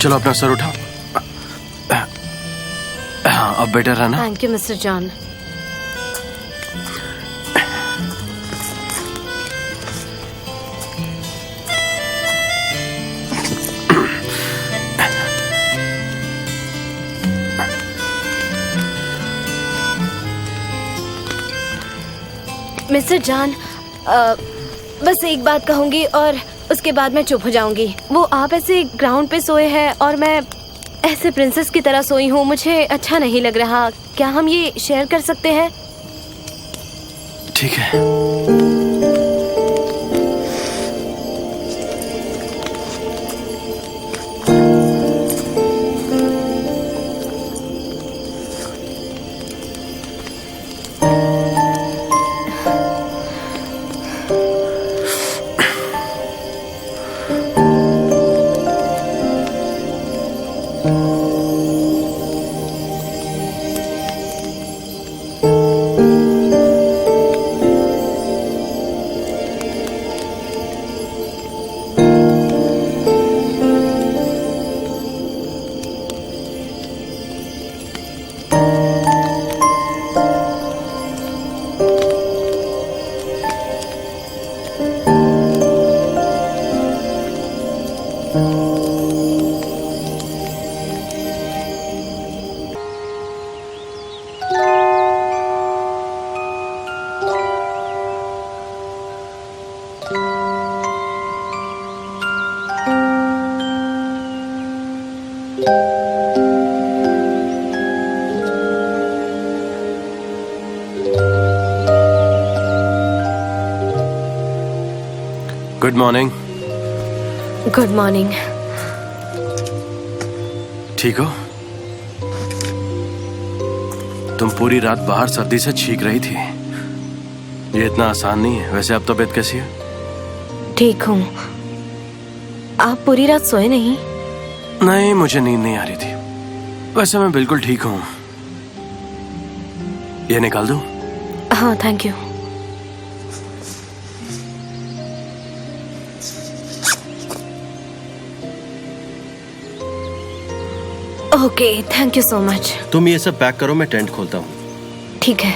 चलो अपना सर उठाओ। हाँ, अब बेटर है ना? Thank you mister John. Mister John, बस एक बात कहूंगी और उसके बाद मैं चुप हो जाऊंगी। वो आप ऐसे ग्राउंड पे सोए हैं और मैं ऐसे प्रिंसेस की तरह सोई हूँ, मुझे अच्छा नहीं लग रहा। क्या हम ये शेयर कर सकते हैं? ठीक है। Good morning. Good morning. ठीक हो? तुम पूरी रात बाहर सर्दी से छींक रही थी। ये इतना आसान नहीं है। वैसे अब तबीयत कैसी है? ठीक हूँ। आप पूरी रात सोए नहीं? नहीं, मुझे नींद नहीं आ रही थी। वैसे मैं बिल्कुल ठीक हूँ। ये निकाल दूँ? हाँ, thank you. Okay, thank you so much. तुम ये सब पैक करो, मैं टेंट खोलता हूँ। ठीक है।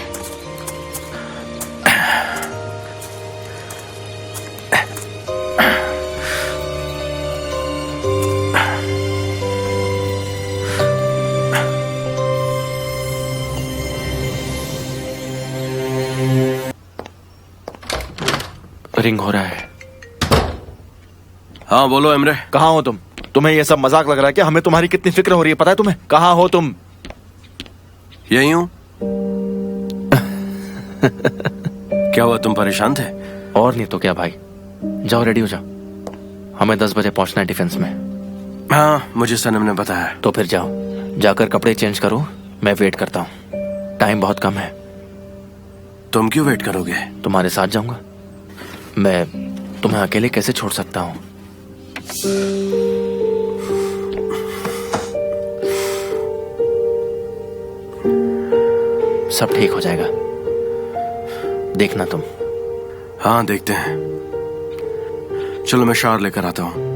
रिंग हो रहा है। हाँ बोलो इमरे। कहाँ हो तुम? तुम्हें ये सब मजाक लग रहा है क्या? हमें तुम्हारी कितनी फिक्र हो रही है, पता है तुम्हें? कहाँ हो तुम? यही हूँ। क्या हुआ, तुम परेशान थे? और नहीं तो क्या भाई। जाओ रेडी हो जाओ, हमें 10 बजे पहुंचना है डिफेंस में। हाँ, मुझे सनम ने बताया। तो फिर जाओ, जाकर कपड़े चेंज करो, मैं वेट करता हूँ। टाइम बहुत कम है। तुम क्यों वेट करोगे? तुम्हारे साथ जाऊंगा। मैं तुम्हें अकेले कैसे छोड़ सकता हूँ? सब ठीक हो जाएगा, देखना तुम। हाँ, देखते हैं। चलो मैं शावर लेकर आता हूँ।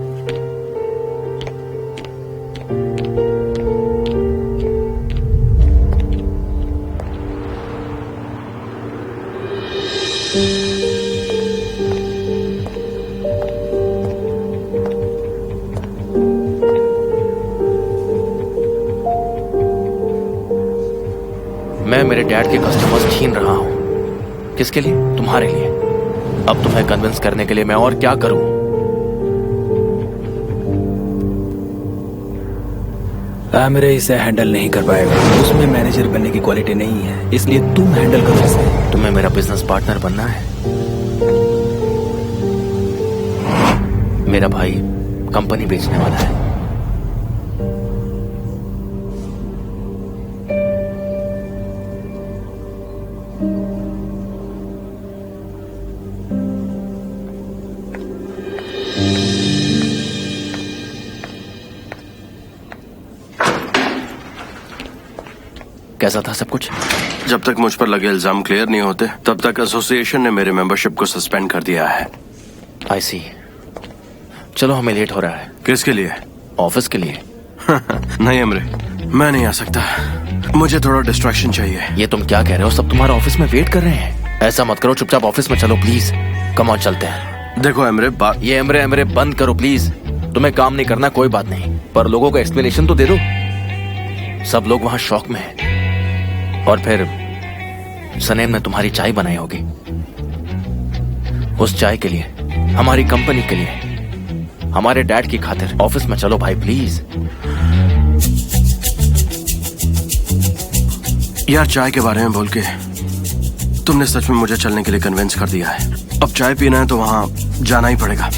मैं मेरे डैड के कस्टमर्स छीन रहा हूं। किसके लिए? तुम्हारे लिए। अब तुम्हें कन्विंस करने के लिए मैं और क्या करूं? मेरे इसे हैंडल नहीं कर पाएगा। उसमें मैनेजर बनने की क्वालिटी नहीं है, इसलिए तुम हैंडल करो इसे। तुम्हें मेरा बिजनेस पार्टनर बनना है? मेरा भाई कंपनी बेचने वाला है। कैसा था सब कुछ? जब तक मुझ पर लगे इल्जाम क्लियर नहीं होते तब तक एसोसिएशन ने मेरे मेंबरशिप को सस्पेंड कर दिया है। आई सी। चलो, हमें लेट हो रहा है। किसके लिए? ऑफिस के लिए। नहीं अमरे, मैं नहीं आ सकता। मुझे थोड़ा डिस्ट्रैक्शन चाहिए। ये तुम क्या कह रहे हो? सब तुम्हारा ऑफिस में वेट कर रहे हैं। ऐसा मत करो, चुपचाप ऑफिस में चलो प्लीज। कम ऑन, चलते हैं। देखो अमरे, ये अमरे बंद करो प्लीज। तुम्हें काम नहीं करना कोई बात नहीं, पर लोगों को एक्सप्लेनेशन तो दे दो। सब लोग वहां शॉक में हैं। और फिर सनेम ने तुम्हारी चाय बनाई होगी। उस चाय के लिए, हमारी कंपनी के लिए, हमारे डैड की खातिर ऑफिस में चलो भाई प्लीज। यार चाय के बारे में बोल के तुमने सच में मुझे चलने के लिए कन्विंस कर दिया है। अब चाय पीना है तो वहां जाना ही पड़ेगा।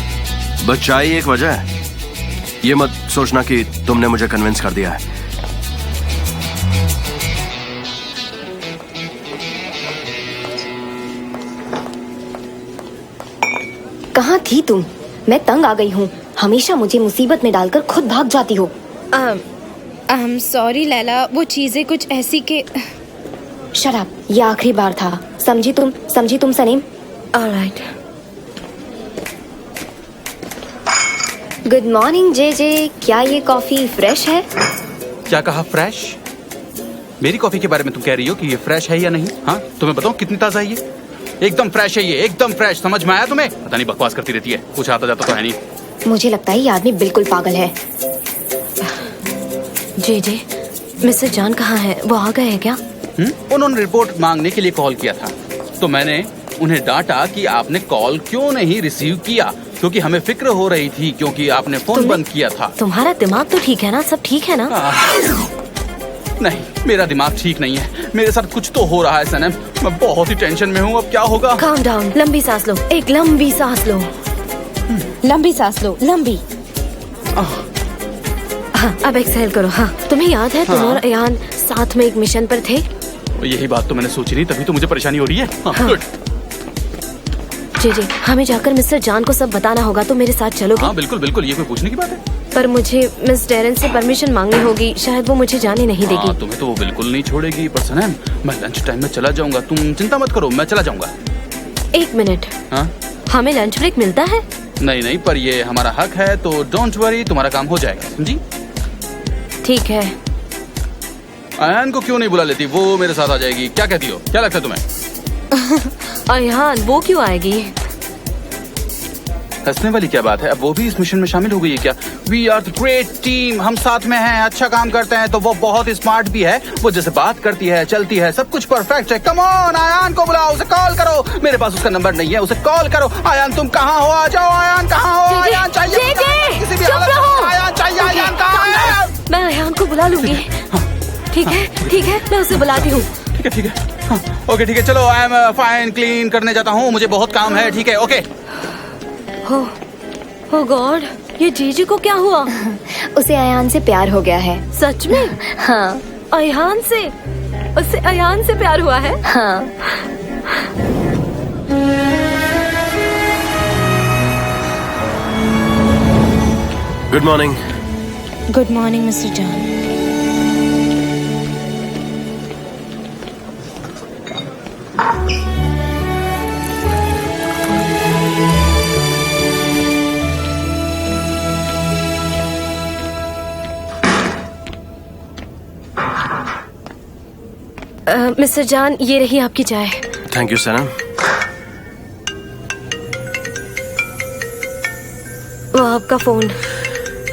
बस चाय ही एक वजह है, ये मत सोचना कि तुमने मुझे कन्विंस कर दिया है। कहाँ थी तुम? मैं तंग आ गई हूँ। हमेशा मुझे मुसीबत में डालकर खुद भाग जाती हो। सॉरी लैला, वो चीजें कुछ ऐसी के। शराब, ये आखिरी बार था। समझी तुम सनीम? ऑलराइट। गुड मॉर्निंग जे। क्या ये कॉफी फ्रेश है? क्या कहा फ्रेश? मेरी कॉफी के बारे में तुम कह रही हो कि ये फ्रेश है या नहीं? हाँ, तुम्हें बताओ कितनी ताजा है ये? एकदम फ्रेश है ये, एकदम फ्रेश। समझ में आया तुम्हें? पता नहीं बकवास करती रहती है, कुछ आता जाता तो है नहीं। मुझे लगता है ये आदमी बिल्कुल पागल है। जे मिस्टर जान कहाँ है? वो आ गए हैं क्या? उन्होंने रिपोर्ट मांगने के लिए कॉल किया था, तो मैंने उन्हें डांटा कि आपने कॉल क्यों नहीं रिसीव किया, क्योंकि हमें फिक्र हो रही थी क्योंकि आपने फोन बंद किया था। तुम्हारा दिमाग तो ठीक है ना? सब ठीक है ना? नहीं, मेरा दिमाग ठीक नहीं है। मेरे साथ कुछ तो हो रहा है सनम। मैं बहुत ही टेंशन में हूँ। अब क्या होगा? काम डाउन, लंबी सांस लो, एक लंबी सांस लो। लंबी सांस लो, लंबी। हाँ, अब एक्सहेल करो। हाँ, तुम्हें याद है तुम और अयान साथ में एक मिशन पर थे? यही बात तो मैंने सोची नहीं, तभी तो मुझे परेशानी हो रही है। हाँ, गुड। जी, हमें जाकर मिस्टर जान को सब बताना होगा, तो मेरे साथ चलोगे? हाँ बिल्कुल, ये कोई पूछने की बात है? पर मुझे मिस डेरन से परमिशन मांगनी होगी, शायद वो मुझे जाने नहीं देगी। तुम्हें तो वो बिल्कुल नहीं छोड़ेगी। पर सनम, मैं लंच टाइम में चला जाऊंगा, तुम चिंता मत करो, मैं चला जाऊंगा। एक मिनट, हाँ? हमें लंच ब्रेक मिलता है? नहीं, पर ये हमारा हक है, तो डोंट वरी, तुम्हारा काम हो जाएगा, समझी? ठीक है। अयान को क्यों नहीं बुला लेती? वो मेरे साथ आ जाएगी। क्या कहती हो? क्या लगता है तुम्हें? अयान वो क्यों आएगी? हंसने वाली क्या बात है? अब वो भी इस मिशन में शामिल हो गई है क्या? We are the great team, हम साथ में हैं, अच्छा काम करते हैं। तो वो बहुत स्मार्ट भी है, वो जैसे बात करती है, चलती है, सब कुछ परफेक्ट है। कम ऑन, अयान को बुलाओ, उसे कॉल करो। मेरे पास उसका नंबर नहीं है, उसे कॉल करो। अयान तुम कहाँ हो? आ जाओ। अयान कहाँ हो? अयान चाहिए, किसी भी हालत में अयान चाहिए। अयान कहाँ है? मैं अयान को बुला लूंगी। ठीक है, मैं उसे बुलाती हूँ। ठीक है। हाँ, ओके, ठीक है, चलो। आई एम फाइन, क्लीन करने जाता हूँ, मुझे बहुत काम है। ठीक है, ओके। Oh गॉड, ये जीजी को क्या हुआ? उसे अयान से प्यार हो गया है। सच में? हाँ। अयान से? उसे अयान से प्यार हुआ है? हाँ। Good morning. Good morning mister जान। मिस्टर जान, ये रही आपकी चाय। थैंक यू सनम। वो आपका फोन।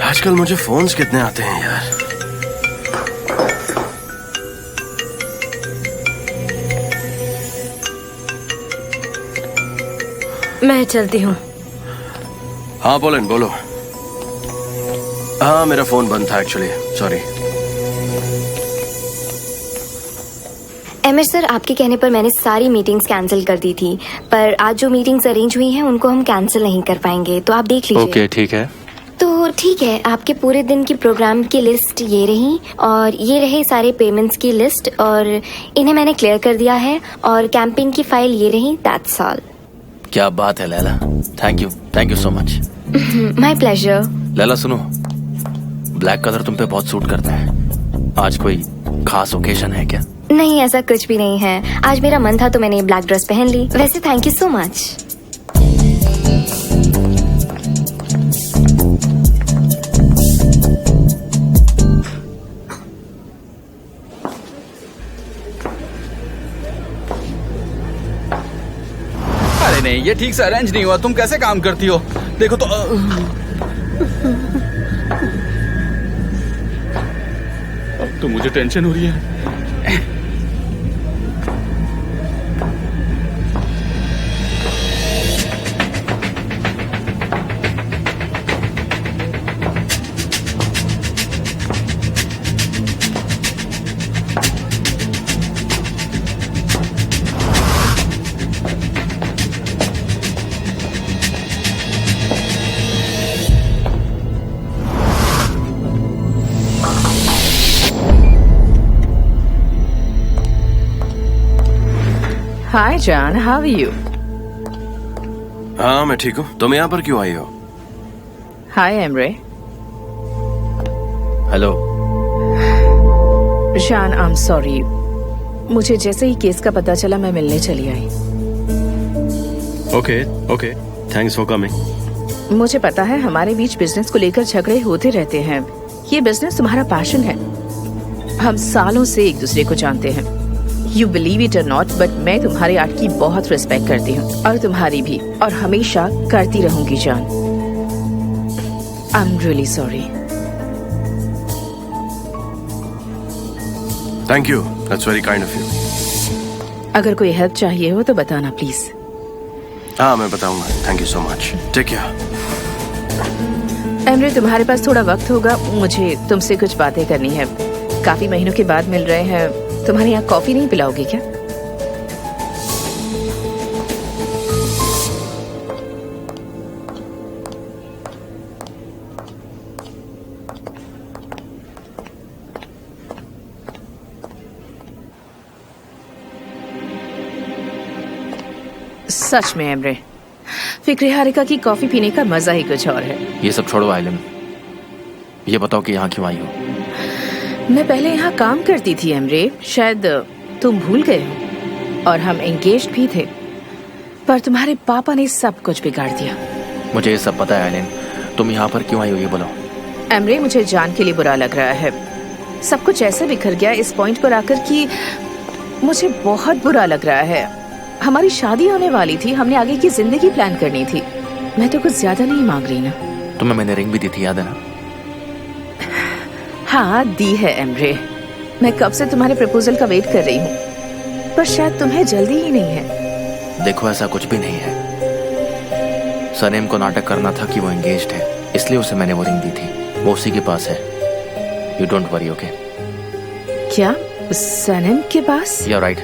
आजकल मुझे फोन्स कितने आते हैं यार। मैं चलती हूँ। हाँ पोलन, बोलो। हाँ, मेरा फोन बंद था एक्चुअली, सॉरी। एमर सर, आपके कहने पर मैंने सारी मीटिंग्स कैंसिल कर दी थी, पर आज जो मीटिंग्स अरेंज हुई हैं उनको हम कैंसिल नहीं कर पाएंगे, तो आप देख लीजिए। ओके, ठीक है। तो ठीक है, आपके पूरे दिन की प्रोग्राम की लिस्ट ये रही, और ये रहे सारे पेमेंट्स की लिस्ट, और इन्हें मैंने क्लियर कर दिया है, और कैंपेन की फाइल ये रही। That's all. क्या बात है Laila, thank you so much. My pleasure. Laila सुनो, ब्लैक कलर तुम पे बहुत सूट करता है। आज कोई खास ओकेजन है क्या? नहीं, ऐसा कुछ भी नहीं है। आज मेरा मन था तो मैंने ये ब्लैक ड्रेस पहन ली। वैसे थैंक यू सो मच। ये ठीक से अरेंज नहीं हुआ। तुम कैसे काम करती हो? देखो तो अब तो मुझे टेंशन हो रही है। Hi John, how are you? हाँ मैं ठीक हूँ। तुम यहाँ पर क्यों आई हो? Hi Emre. Hello. John, I'm sorry. मुझे जैसे ही केस का पता चला मैं मिलने चली आई। Okay thanks for coming. मुझे पता है हमारे बीच बिजनेस को लेकर झगड़े होते रहते हैं। ये बिजनेस तुम्हारा पैशन है। हम सालों से एक दूसरे को जानते हैं। यू बिलीव इट और नॉट, बट मैं तुम्हारे आर्ट की बहुत रिस्पेक्ट करती हूँ और तुम्हारी भी, और हमेशा करती रहूंगी जान। I am really sorry. Thank you, that's very kind of you. अगर कोई हेल्प चाहिए हो तो बताना प्लीज। हाँ मैं बताऊंगा। Thank you so much. Take care. Emre, तुम्हारे पास थोड़ा वक्त होगा? मुझे तुमसे कुछ बातें करनी है। काफी महीनों के बाद मिल रहे हैं। तुम्हारे यहाँ कॉफी नहीं पिलाओगे क्या? सच में एमरे, फिक्रे हारिका की कॉफी पीने का मजा ही कुछ और है। ये सब छोड़ो आइलन, ये बताओ कि यहाँ क्यों आई हो? मैं पहले यहाँ काम करती थी एमरे, शायद तुम भूल गए हो। और हम एंगेज्ड भी थे, पर तुम्हारे पापा ने सब कुछ बिगाड़ दिया। मुझे ये सब पता है आइलन, तुम यहाँ पर क्यों आई हो ये बोलो। एमरे, मुझे जान के लिए बुरा लग रहा है। सब कुछ ऐसे बिखर गया इस पॉइंट पर आकर कि मुझे बहुत बुरा लग रहा है। हमारी शादी होने वाली थी, हमने आगे की जिंदगी प्लान करनी थी। मैं तो कुछ ज्यादा नहीं मांग रही ना। तुम्हें मैंने रिंग भी दी थी, याद है ना? हाँ दी है एमरे। मैं कब से तुम्हारे प्रपोजल का वेट कर रही हूँ, पर शायद तुम्हें जल्दी ही नहीं है। देखो ऐसा कुछ भी नहीं है। सनेम को नाटक करना था कि वो एंगेज्ड है, इसलिए उसे मैंने वो रिंग दी थी। वो उसी के पास है। You don't worry, okay? क्या सनेम के पास? यू राइट,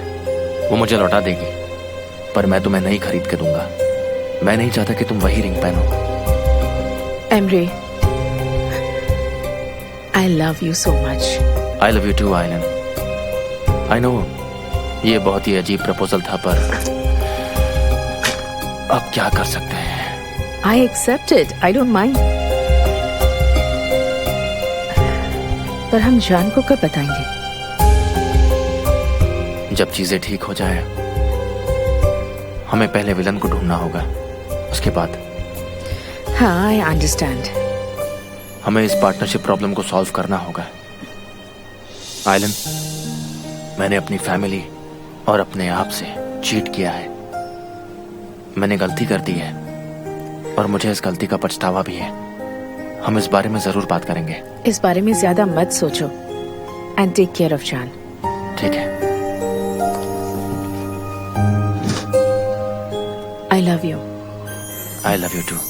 वो मुझे लौटा देगी, पर मैं तुम्हें नहीं खरीद के दूंगा। मैं नहीं चाहता कि तुम वही रिंग पहनो। Emre, I love you so much. I love you too, आइलन। I know, ये बहुत ही अजीब प्रपोजल था, पर अब क्या कर सकते हैं? I accept it. I don't mind. पर हम जान को कब बताएंगे? जब चीजें ठीक हो जाए। हमें पहले विलन को ढूंढना होगा, उसके बाद। हाँ, I understand. हमें इस पार्टनरशिप प्रॉब्लम को सॉल्व करना होगा। आइलन, मैंने अपनी फैमिली और अपने आप से चीट किया है। मैंने गलती कर दी है और मुझे इस गलती का पछतावा भी है। हम इस बारे में जरूर बात करेंगे। इस बारे में ज्यादा मत सोचो। एंड टेक केयर ऑफ जान। ठीक है। I love you. I love you too.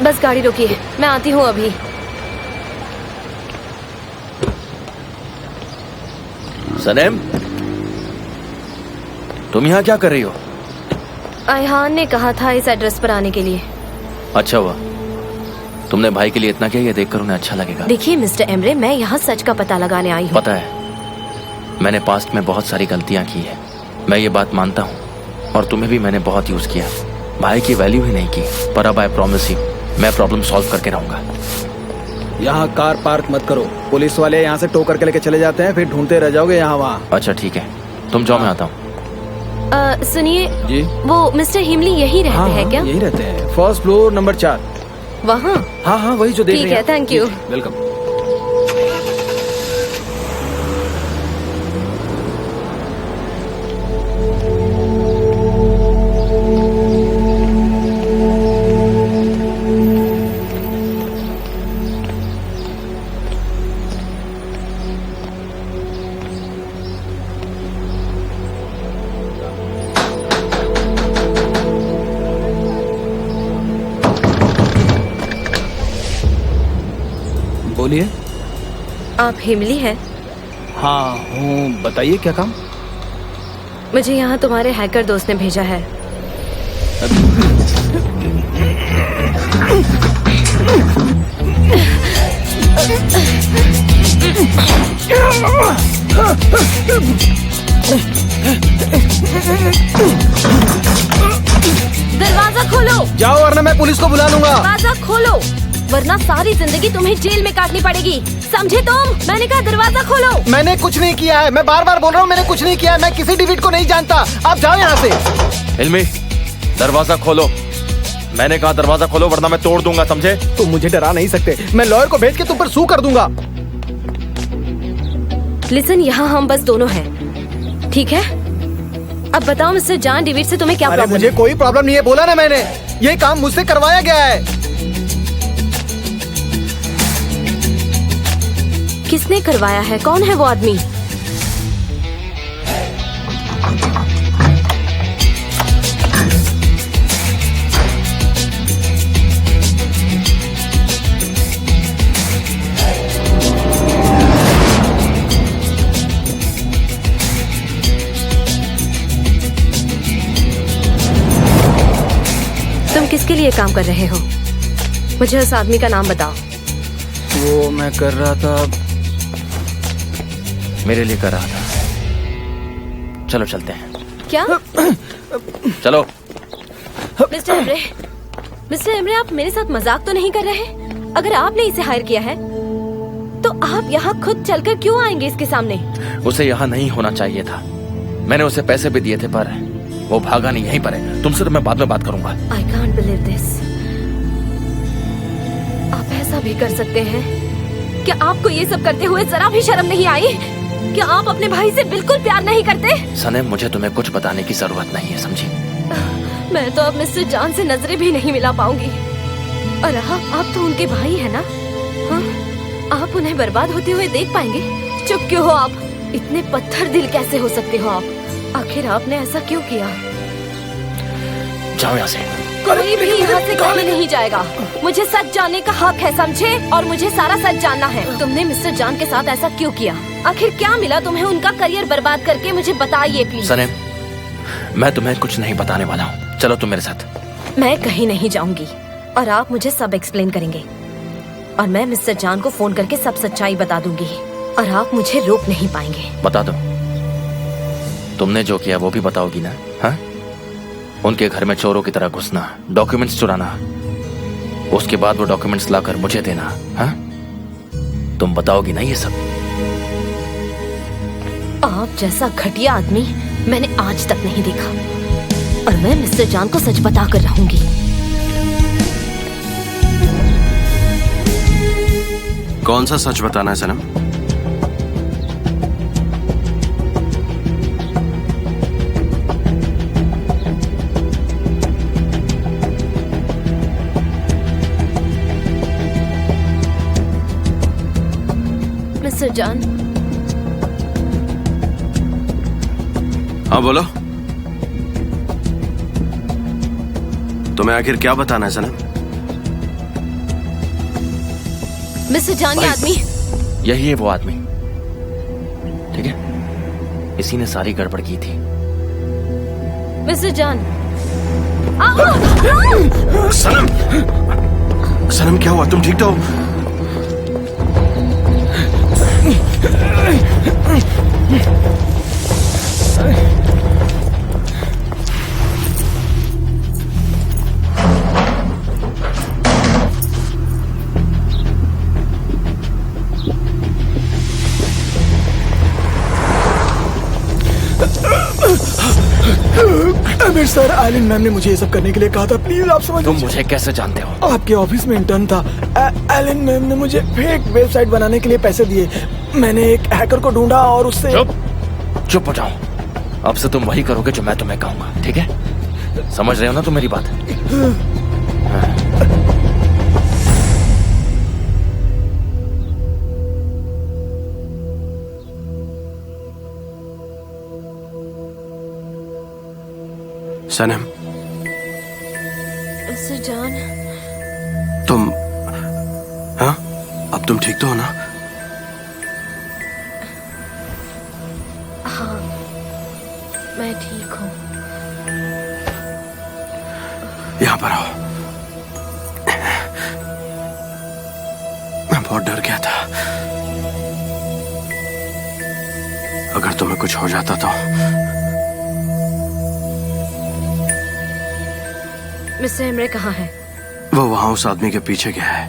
बस गाड़ी रोकिए, मैं आती हूँ अभी। सनेम, तुम यहाँ क्या कर रही हो? अयहान ने कहा था इस एड्रेस पर आने के लिए। अच्छा हुआ तुमने भाई के लिए इतना किया, ये देखकर उन्हें अच्छा लगेगा। देखिए मिस्टर एमरे, मैं यहाँ सच का पता लगाने आई हूँ। पता है, मैंने पास्ट में बहुत सारी गलतियां की है, मैं ये बात मानता हूँ, और तुम्हें भी मैंने बहुत यूज किया। भाई की वैल्यू ही नहीं की, पर अब आई प्रॉमिस यू, मैं प्रॉब्लम सॉल्व करके रहूंगा। यहाँ कार पार्क मत करो, पुलिस वाले यहाँ से टो करके लेके चले जाते हैं, फिर ढूंढते रह जाओगे यहाँ वहाँ। अच्छा ठीक है, तुम जाओ, मैं आता हूँ। सुनिए, जी वो मिस्टर हिमली यही रहते हाँ हैं क्या? यही रहते हैं, फर्स्ट फ्लोर नंबर 4। वहाँ? हाँ वही जो देख ठीक रहे हैं। है, thank you। वेलकम। बोलिए। आप हिमली हैं? हाँ हूँ, बताइए क्या काम? मुझे यहाँ तुम्हारे हैकर दोस्त ने भेजा है। दरवाजा खोलो। जाओ वरना मैं पुलिस को बुला लूंगा। दरवाजा खोलो, वरना सारी जिंदगी तुम्हें जेल में काटनी पड़ेगी, समझे तुम? मैंने कहा दरवाजा खोलो। मैंने कुछ नहीं किया है, मैं बार बार बोल रहा हूँ मैंने कुछ नहीं किया है, मैं किसी डेविड को नहीं जानता। आप जाओ यहाँ से। हिलमी, दरवाजा खोलो। मैंने कहा दरवाजा खोलो वरना मैं तोड़ दूंगा, समझे? तुम मुझे डरा नहीं सकते, मैं लॉयर को भेज के तुम पर सू कर दूंगा। लिसन, यहाँ हम बस दोनों हैं, ठीक है? अब बताओ मिस्टर जॉन डेविड से तुम्हें क्या अरे प्रॉब्लम मुझे है? कोई प्रॉब्लम नहीं है, बोला ना मैंने, ये काम मुझसे करवाया गया है। किसने करवाया है? कौन है वो आदमी? तुम किसके लिए काम कर रहे हो? मुझे उस आदमी का नाम बताओ। वो मैं कर रहा था, मेरे लिए कर रहा था। चलो चलते हैं। क्या? चलो। मिस्टर एमरे, मिस्टर एमरे, आप मेरे साथ मजाक तो नहीं कर रहे? अगर आपने इसे हायर किया है तो आप यहाँ खुद चलकर क्यों आएंगे इसके सामने? उसे यहाँ नहीं होना चाहिए था। मैंने उसे पैसे भी दिए थे पर वो भागा नहीं, यहीं पर है। तुमसे तो मैं बाद में बात करूंगा। I can't believe this। आप ऐसा भी कर सकते हैं? क्या आपको ये सब करते हुए जरा भी शर्म नहीं आई? क्या आप अपने भाई से बिल्कुल प्यार नहीं करते? सनम, मुझे तुम्हें कुछ बताने की जरूरत नहीं है, समझी? मैं तो अब मिस्टर जॉन से नजरें भी नहीं मिला पाऊंगी। और आप तो उनके भाई है ना? हाँ? आप उन्हें बर्बाद होते हुए देख पाएंगे? चुप क्यों हो आप? इतने पत्थर दिल कैसे हो सकते हो आप? आखिर आपने ऐसा क्यों किया? जाओ यहाँ से। कोई भी यहाँ से कहीं नहीं जाएगा। मुझे सच जानने का हक है, समझे? और मुझे सारा सच जानना है। तुमने मिस्टर जॉन के साथ ऐसा क्यों किया? आखिर क्या मिला तुम्हें उनका करियर बर्बाद करके? मुझे बताइए प्लीज। सनम, मैं तुम्हें कुछ नहीं बताने वाला हूँ। चलो तुम मेरे साथ। मैं कहीं नहीं जाऊंगी और आप मुझे सब एक्सप्लेन करेंगे और मैं मिस्टर जॉन को फोन करके सब सच्चाई बता दूंगी और आप मुझे रोक नहीं पाएंगे। बता दो। तुमने जो किया वो भी बताओगी ना? हाँ? उनके घर में चोरों की तरह घुसना, डॉक्यूमेंट्स चुराना, उसके बाद वो डॉक्यूमेंट्स लाकर मुझे देना, हाँ? तुम बताओगी ना ये सब? आप जैसा घटिया आदमी मैंने आज तक नहीं देखा और मैं मिस्टर जॉन को सच बता कर रहूंगी। कौन सा सच बताना है सनम? मिस्टर जॉन, हाँ बोलो। तुम्हें आखिर क्या बताना है सनम? मिस्टर जॉन, ये आदमी यही है वो आदमी, ठीक है? इसी ने सारी गड़बड़ की थी। Mister John. सनम, सनम क्या हुआ? तुम ठीक तो हो? आमिर सर, आइलिन मैम ने मुझे ये सब करने के लिए कहा था, प्लीज आप समझ तुम लीजिए। मुझे कैसे जानते हो? आपके ऑफिस में इंटर्न था। आइलिन मैम ने मुझे फेक वेबसाइट बनाने के लिए पैसे दिए। मैंने एक हैकर को ढूंढा और उससे चुप हो जाओ। अब से तुम वही करोगे जो मैं तुम्हें कहूंगा, ठीक है? समझ रहे हो ना तुम मेरी बात? सनम, मिस्टर जॉन, तुम, हाँ, अब तुम ठीक तो हो ना? हाँ, मैं ठीक हूँ। यहाँ पर आओ। मैं बहुत डर गया था। अगर तुम्हें कुछ हो जाता तो। मिस्टर एमरे कहाँ है? वो वहां उस आदमी के पीछे गया है।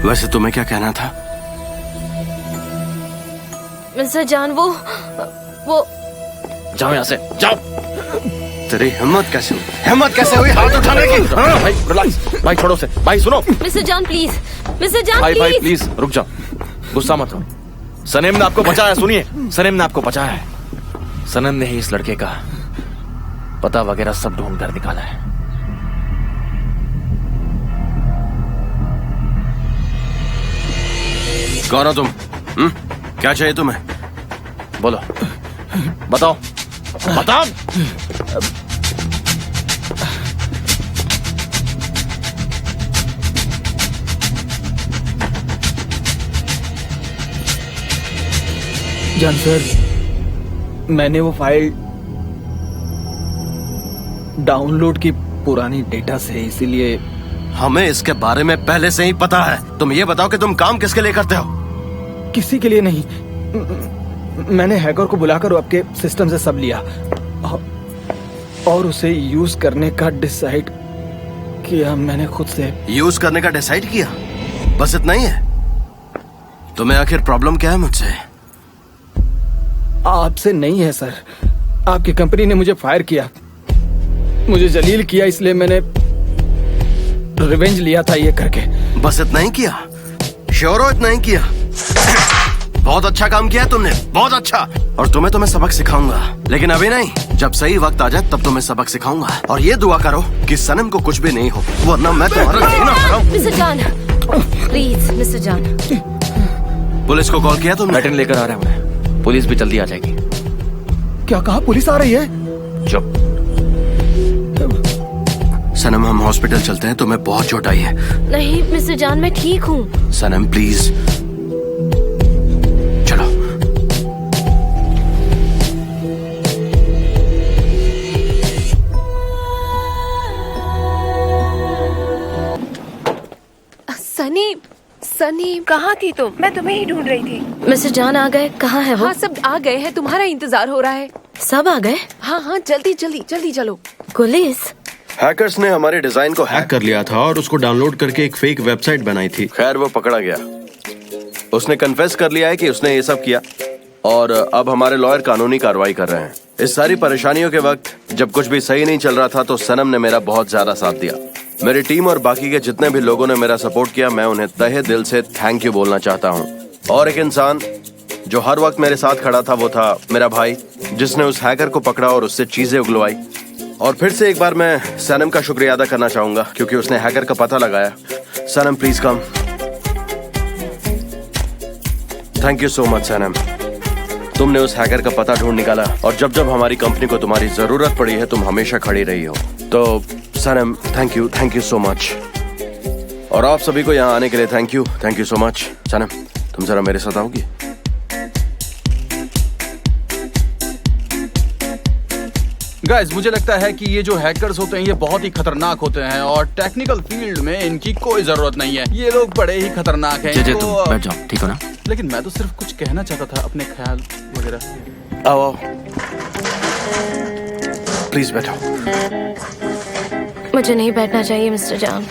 वैसे तुम्हें क्या कहना था? मिस्टर जॉन, वो जाओ यहाँ से, जाओ। तेरी हिम्मत कैसे हुई? हिम्मत कैसे हुई हाथ उठाने की? भाई रिलैक्स, भाई छोड़ो से, भाई सुनो। Mister John please, mister John भाई प्लीज। प्लीज रुक जाओ, गुस्सा मत हो। सनेम ने आपको बचाया, सुनिए, सनेम ने आपको बचाया है। सनम ने ही इस लड़के का पता वगैरह सब ढूंढ कर निकाला है। कौन हो तुम? क्या चाहिए तुम्हें? बोलो, बताओ, बताओ। जान सर, मैंने वो फाइल डाउनलोड की पुरानी डेटा से, इसीलिए। हमें इसके बारे में पहले से ही पता है। तुम ये बताओ कि तुम काम किसके लिए करते हो? किसी के लिए नहीं। मैंने हैकर को बुलाकर आपके सिस्टम से सब लिया और उसे यूज करने का डिसाइड किया मैंने खुद से। यूज करने का डिसाइड किया? बस इतना ही है? तुम्हें आखिर प्रॉब्लम क्या है मुझसे? आपसे नहीं है सर, आपकी कंपनी ने मुझे फायर किया, मुझे जलील किया, इसलिए मैंने रिवेंज लिया था ये करके। बस इतना ही किया? श्योर हो इतना ही किया? बहुत अच्छा काम किया तुमने, बहुत अच्छा। और तुम्हें तो मैं सबक सिखाऊंगा, लेकिन अभी नहीं। जब सही वक्त आ जाए तब तुम्हें सबक सिखाऊंगा। और ये दुआ करो कि सनम को कुछ भी नहीं हो, वरना मैं तुम्हारा जीना हराम। Mister John please, mister John. Police को कॉल किया तुमने? पैटर्न लेकर आ रहे हैं, पुलिस भी जल्दी आ जाएगी। क्या कहा? पुलिस आ रही है? चुप। सनम, हम हॉस्पिटल चलते हैं, तुम्हें बहुत चोट आई है। नहीं मिस्टर जॉन, मैं ठीक हूँ। सनम प्लीज चलो। सनी, सनी कहाँ थी तुम? मैं तुम्हें ही ढूंढ रही थी। मिस्टर जॉन आ गए? कहाँ है वो? हाँ सब आ गए हैं, तुम्हारा इंतजार हो रहा है। सब आ गए? हाँ हाँ जल्दी जल्दी जल्दी चलो। पुलिस? हैकर्स ने हमारे डिजाइन को हैक कर लिया था और उसको डाउनलोड करके एक फेक वेबसाइट बनाई थी। खैर वो पकड़ा गया। उसने कन्फेस कर लिया है कि उसने ये सब किया और अब हमारे लॉयर कानूनी कार्रवाई कर रहे हैं। इस सारी परेशानियों के वक्त जब कुछ भी सही नहीं चल रहा था तो सनम ने मेरा बहुत ज्यादा साथ दिया। मेरी टीम और बाकी के जितने भी लोगों ने मेरा सपोर्ट किया, मैं उन्हें तहे दिल से थैंक यू बोलना चाहता हूँ। और एक इंसान जो हर वक्त मेरे साथ खड़ा था वो था मेरा भाई, जिसने उस हैकर को पकड़ा और उससे चीजें उगलवाई। और फिर से एक बार मैं सनम का शुक्रिया अदा करना चाहूंगा क्योंकि उसने हैकर का पता लगाया। Sanam please come. Thank you so much Sanam, तुमने उस हैकर का पता ढूंढ निकाला और जब जब हमारी कंपनी को तुम्हारी जरूरत पड़ी है तुम हमेशा खड़ी रही हो। तो सनम थैंक यू सो मच। और आप सभी को यहाँ आने के लिए थैंक यू सो मच। सनम तुम जरा मेरे साथ आओगी? गाइस, मुझे लगता है कि ये जो हैकर्स होते हैं ये बहुत ही खतरनाक होते हैं और टेक्निकल फील्ड में इनकी कोई जरूरत नहीं है। ये लोग बड़े ही खतरनाक हैं। तुम तो बैठ जाओ, ठीक हो ना? लेकिन मैं तो सिर्फ कुछ कहना चाहता था, अपने ख्याल वगैरह। आओ प्लीज बैठो। मुझे नहीं बैठना चाहिए मिस्टर जॉन।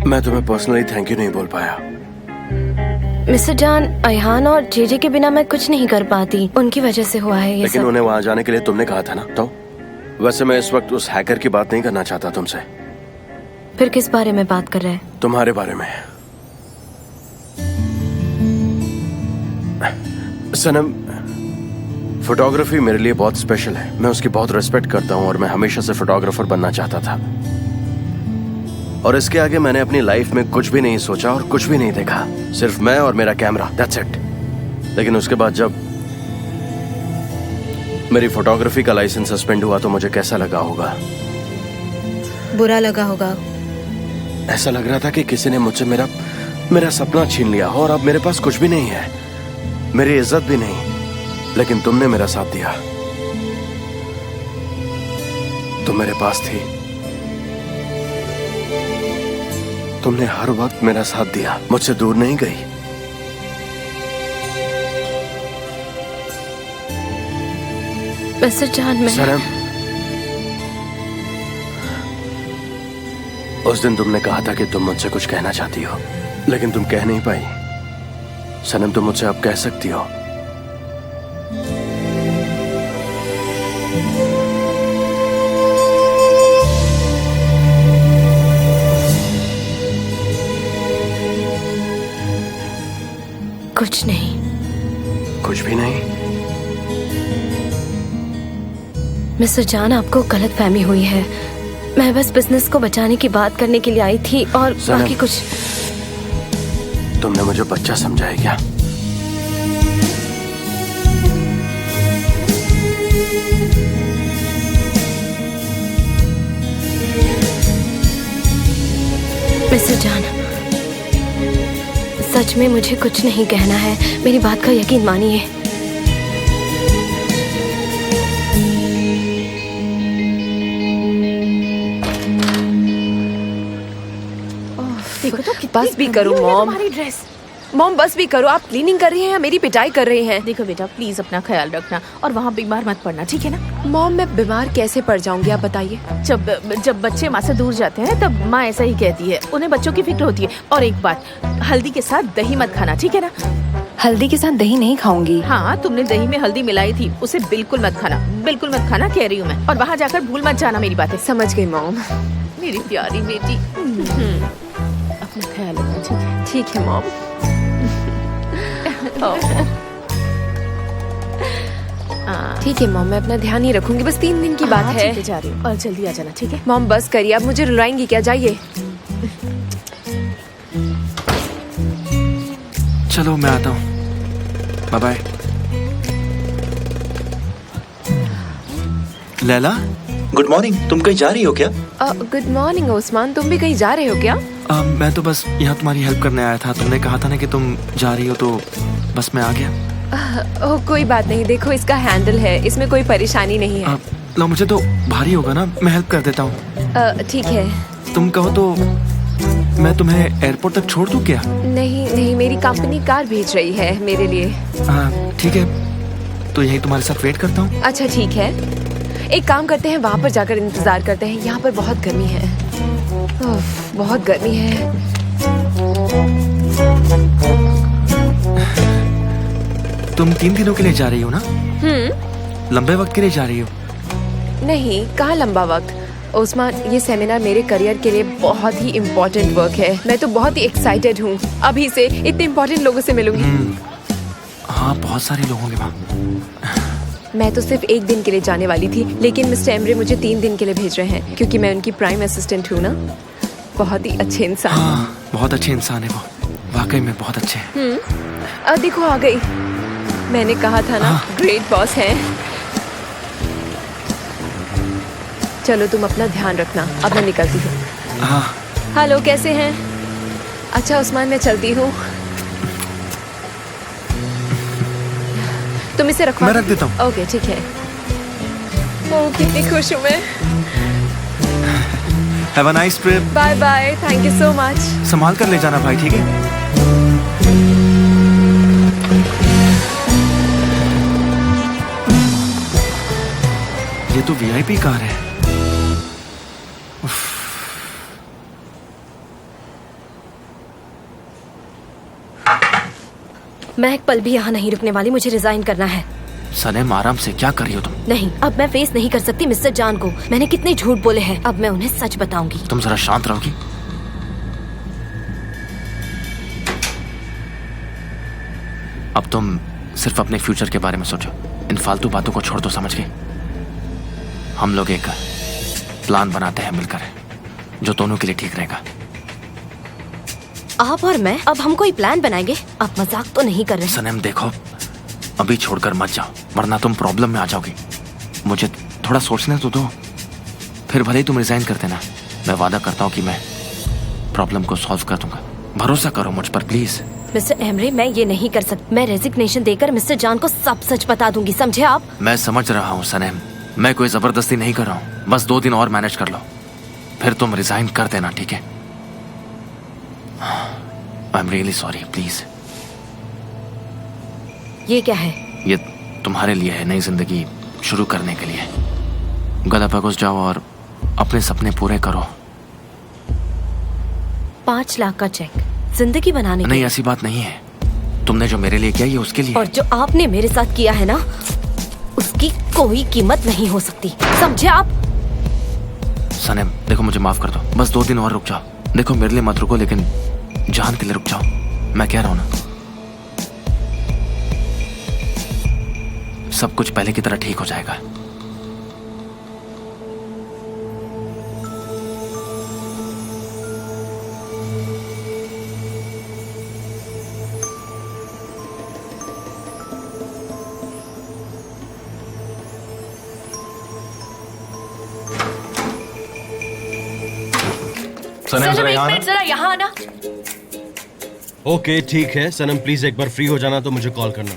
मैं तुम्हें पर्सनली थैंक यू नहीं बोल पाया मिस्टर जान, अयहान और जेजे के बिना मैं कुछ नहीं कर पाती। उनकी वजह से हुआ है ये लेकिन सब। उन्हें वहां जाने के लिए तुमने कहा था ना। तो वैसे मैं इस वक्त उस हैकर की बात नहीं करना चाहता तुमसे। फिर किस बारे में बात कर रहे हैं? तुम्हारे बारे में। सनम, फोटोग्राफी मेरे लिए बहुत स्पेशल है। मैं उसकी बहुत रिस्पेक्ट करता हूँ और मैं हमेशा से फोटोग्राफर बनना चाहता था। और इसके आगे मैंने अपनी लाइफ में कुछ भी नहीं सोचा और कुछ भी नहीं देखा। सिर्फ मैं और मेरा कैमरा, दैट्स इट। लेकिन उसके बाद जब मेरी फोटोग्राफी का लाइसेंस सस्पेंड हुआ तो मुझे कैसा लगा होगा? बुरा लगा होगा। ऐसा लग रहा था कि किसी ने मुझसे मेरा सपना छीन लिया हो और अब मेरे पास कुछ भी नहीं है, मेरी इज्जत भी नहीं। लेकिन तुमने मेरा साथ दिया। तुम मेरे पास थी। तुमने हर वक्त मेरा साथ दिया, मुझसे दूर नहीं गई। मिस्टर जान, मैं सनम, उस दिन तुमने कहा था कि तुम मुझसे कुछ कहना चाहती हो, लेकिन तुम कह नहीं पाई। सनम, तुम मुझसे अब कह सकती हो। कुछ नहीं। कुछ भी नहीं? मिस्टर जान, आपको गलतफहमी हुई है। मैं बस बिजनेस को बचाने की बात करने के लिए आई थी और सनम, बाकी कुछ। तुमने मुझे बच्चा समझा है क्या? मिस्टर जान, सच में मुझे कुछ नहीं कहना है। मेरी बात का यकीन मानिए। देखो तो बस भी करो मॉम। मॉम बस भी करो। आप क्लीनिंग कर रही हैं या मेरी पिटाई कर रही हैं? देखो बेटा, प्लीज अपना ख्याल रखना और वहाँ बीमार मत पड़ना, ठीक है ना? मॉम, मैं बीमार कैसे पड़ जाऊंगी, आप बताइए। जब बच्चे माँ से दूर जाते हैं तब माँ ऐसा ही कहती है। उन्हें बच्चों की फिक्र होती है। और एक बात, हल्दी के साथ दही मत खाना, ठीक है ना? हल्दी के साथ दही नहीं खाऊंगी। हाँ, तुमने दही में हल्दी मिलाई थी, उसे बिल्कुल मत खाना, बिल्कुल मत खाना, कह रही हूँ मैं। और वहाँ जाकर भूल मत जाना मेरी बातें। समझ गई मॉम। मेरी प्यारी बेटी, अपना ख्याल रखना, ठीक है? ठीक है मॉम। ठीक है मॉम, मैं अपना ध्यान ही रखूंगी। बस 3 दिन की बात हाँ, है। ठीक है, जा रही हूँ और जल्दी आ जाना, ठीक है? मॉम बस करिए, आप मुझे रुलाएंगी क्या? जाइए। चलो मैं आता हूँ, bye bye. Laila, good morning. तुम कहीं जा रही हो क्या? गुड मॉर्निंग ओस्मान, तुम भी कहीं जा रहे हो क्या? मैं तो बस यहाँ तुम्हारी हेल्प करने आया था। तुमने कहा था ना कि तुम जा रही हो, तो बस मैं आ गया। ओह कोई बात नहीं, देखो इसका हैंडल है, इसमें कोई परेशानी नहीं है। लो, मुझे तो भारी होगा ना, मैं हेल्प कर देता हूँ। ठीक है। तुम कहो तो मैं तुम्हें एयरपोर्ट तक छोड़ दूँ क्या? नहीं, मेरी कंपनी कार भेज रही है मेरे लिए। ठीक है, तो यही तुम्हारे साथ वेट करता हूँ। अच्छा ठीक है, एक काम करते हैं, वहाँ पर जाकर इंतजार करते हैं। यहाँ पर बहुत गर्मी है, बहुत गर्मी है। तुम 3 दिनों के लिए जा रही हो ना? लंबे वक्त के लिए जा रही हो? नहीं, कहाँ लंबा वक्त ओस्मान, ये सेमिनार मेरे करियर के लिए बहुत ही इम्पोर्टेंट वर्क है। मैं तो बहुत ही एक्साइटेड हूँ, अभी से इतने इम्पोर्टेंट लोगों से मिलूंगी। हाँ, बहुत सारे लोग होंगे वहाँ। मैं तो सिर्फ 1 दिन के लिए जाने वाली थी, लेकिन मिस्टर एमरे मुझे 3 दिन के लिए भेज रहे हैं, क्योंकि मैं उनकी प्राइम असिस्टेंट हूँ ना। बहुत ही अच्छे इंसान। हाँ, बहुत अच्छे इंसान है वो, वाकई में बहुत अच्छे हैं। देखो आ गई, मैंने कहा था ना, ग्रेट बॉस है। चलो तुम अपना ध्यान रखना, अब मैं निकलती हूँ। हाँ। हेलो, कैसे हैं? अच्छा उस्मान, मैं चलती हूँ। तुम इसे रखवा। मैं रख देता हूँ। ओके ठीक है। कितनी खुश हूँ मैं। Have a nice trip. Bye bye, thank you so much. संभाल कर ले जाना भाई, ठीक है? ये तो वीआईपी कार है। मैं एक पल भी यहाँ नहीं रुकने वाली, मुझे रिजाइन करना है। सनम आराम से, क्या कर रही हो तुम? नहीं, अब मैं फेस नहीं कर सकती मिस्टर जान को। मैंने कितने झूठ बोले हैं, अब मैं उन्हें सच बताऊंगी। तुम जरा शांत रहोगी? अब तुम सिर्फ अपने फ्यूचर के बारे में सोचो, इन फालतू बातों को छोड़ दो, समझ गए? हम लोग एक प्लान बनाते हैं मिलकर, जो दोनों के लिए ठीक रहेगा। आप और मैं अब हम कोई प्लान बनाएंगे? आप मजाक तो नहीं कर रहे? सनम देखो, अभी छोड़कर मत जाओ, वरना तुम प्रॉब्लम में आ जाओगी। मुझे थोड़ा सोचने तो दो, फिर भले ही तुम रिजाइन कर देना। मैं वादा करता हूँ कि मैं प्रॉब्लम को सॉल्व कर दूंगा। भरोसा करो मुझ पर प्लीज। मिस्टर एमरे, मैं ये नहीं कर सकती। मैं रेजिग्नेशन देकर मिस्टर जान को सब सच बता दूंगी, समझे आप? मैं समझ रहा हूँ सनम, मैं कोई जबरदस्ती नहीं कर रहा हूँ। बस 2 दिन और मैनेज कर लो, फिर तुम रिजाइन कर देना, ठीक है? I am really sorry, please. ये क्या है? ये तुम्हारे लिए है, नई जिंदगी शुरू करने के लिए। गलापागोस जाओ और अपने सपने पूरे करो। 5 लाख का चेक जिंदगी बनाने के नहीं, लिए? ऐसी बात नहीं है। तुमने जो मेरे लिए किया ये उसके लिए। और जो आपने मेरे साथ किया है ना, उसकी कोई कीमत नहीं हो सकती, समझे आप? सनम देखो, मुझे माफ कर दो, बस 2 दिन और रुक जाओ। देखो मेरे लिए मत रुको, लेकिन जान के लिए रुक जाओ, मैं कह रहा हूं ना। सब कुछ पहले की तरह ठीक हो जाएगा। सनम जरा यहाँ आना। जरा यहाँ आना। ओके ठीक है सनम, प्लीज एक बार फ्री हो जाना तो मुझे कॉल करना।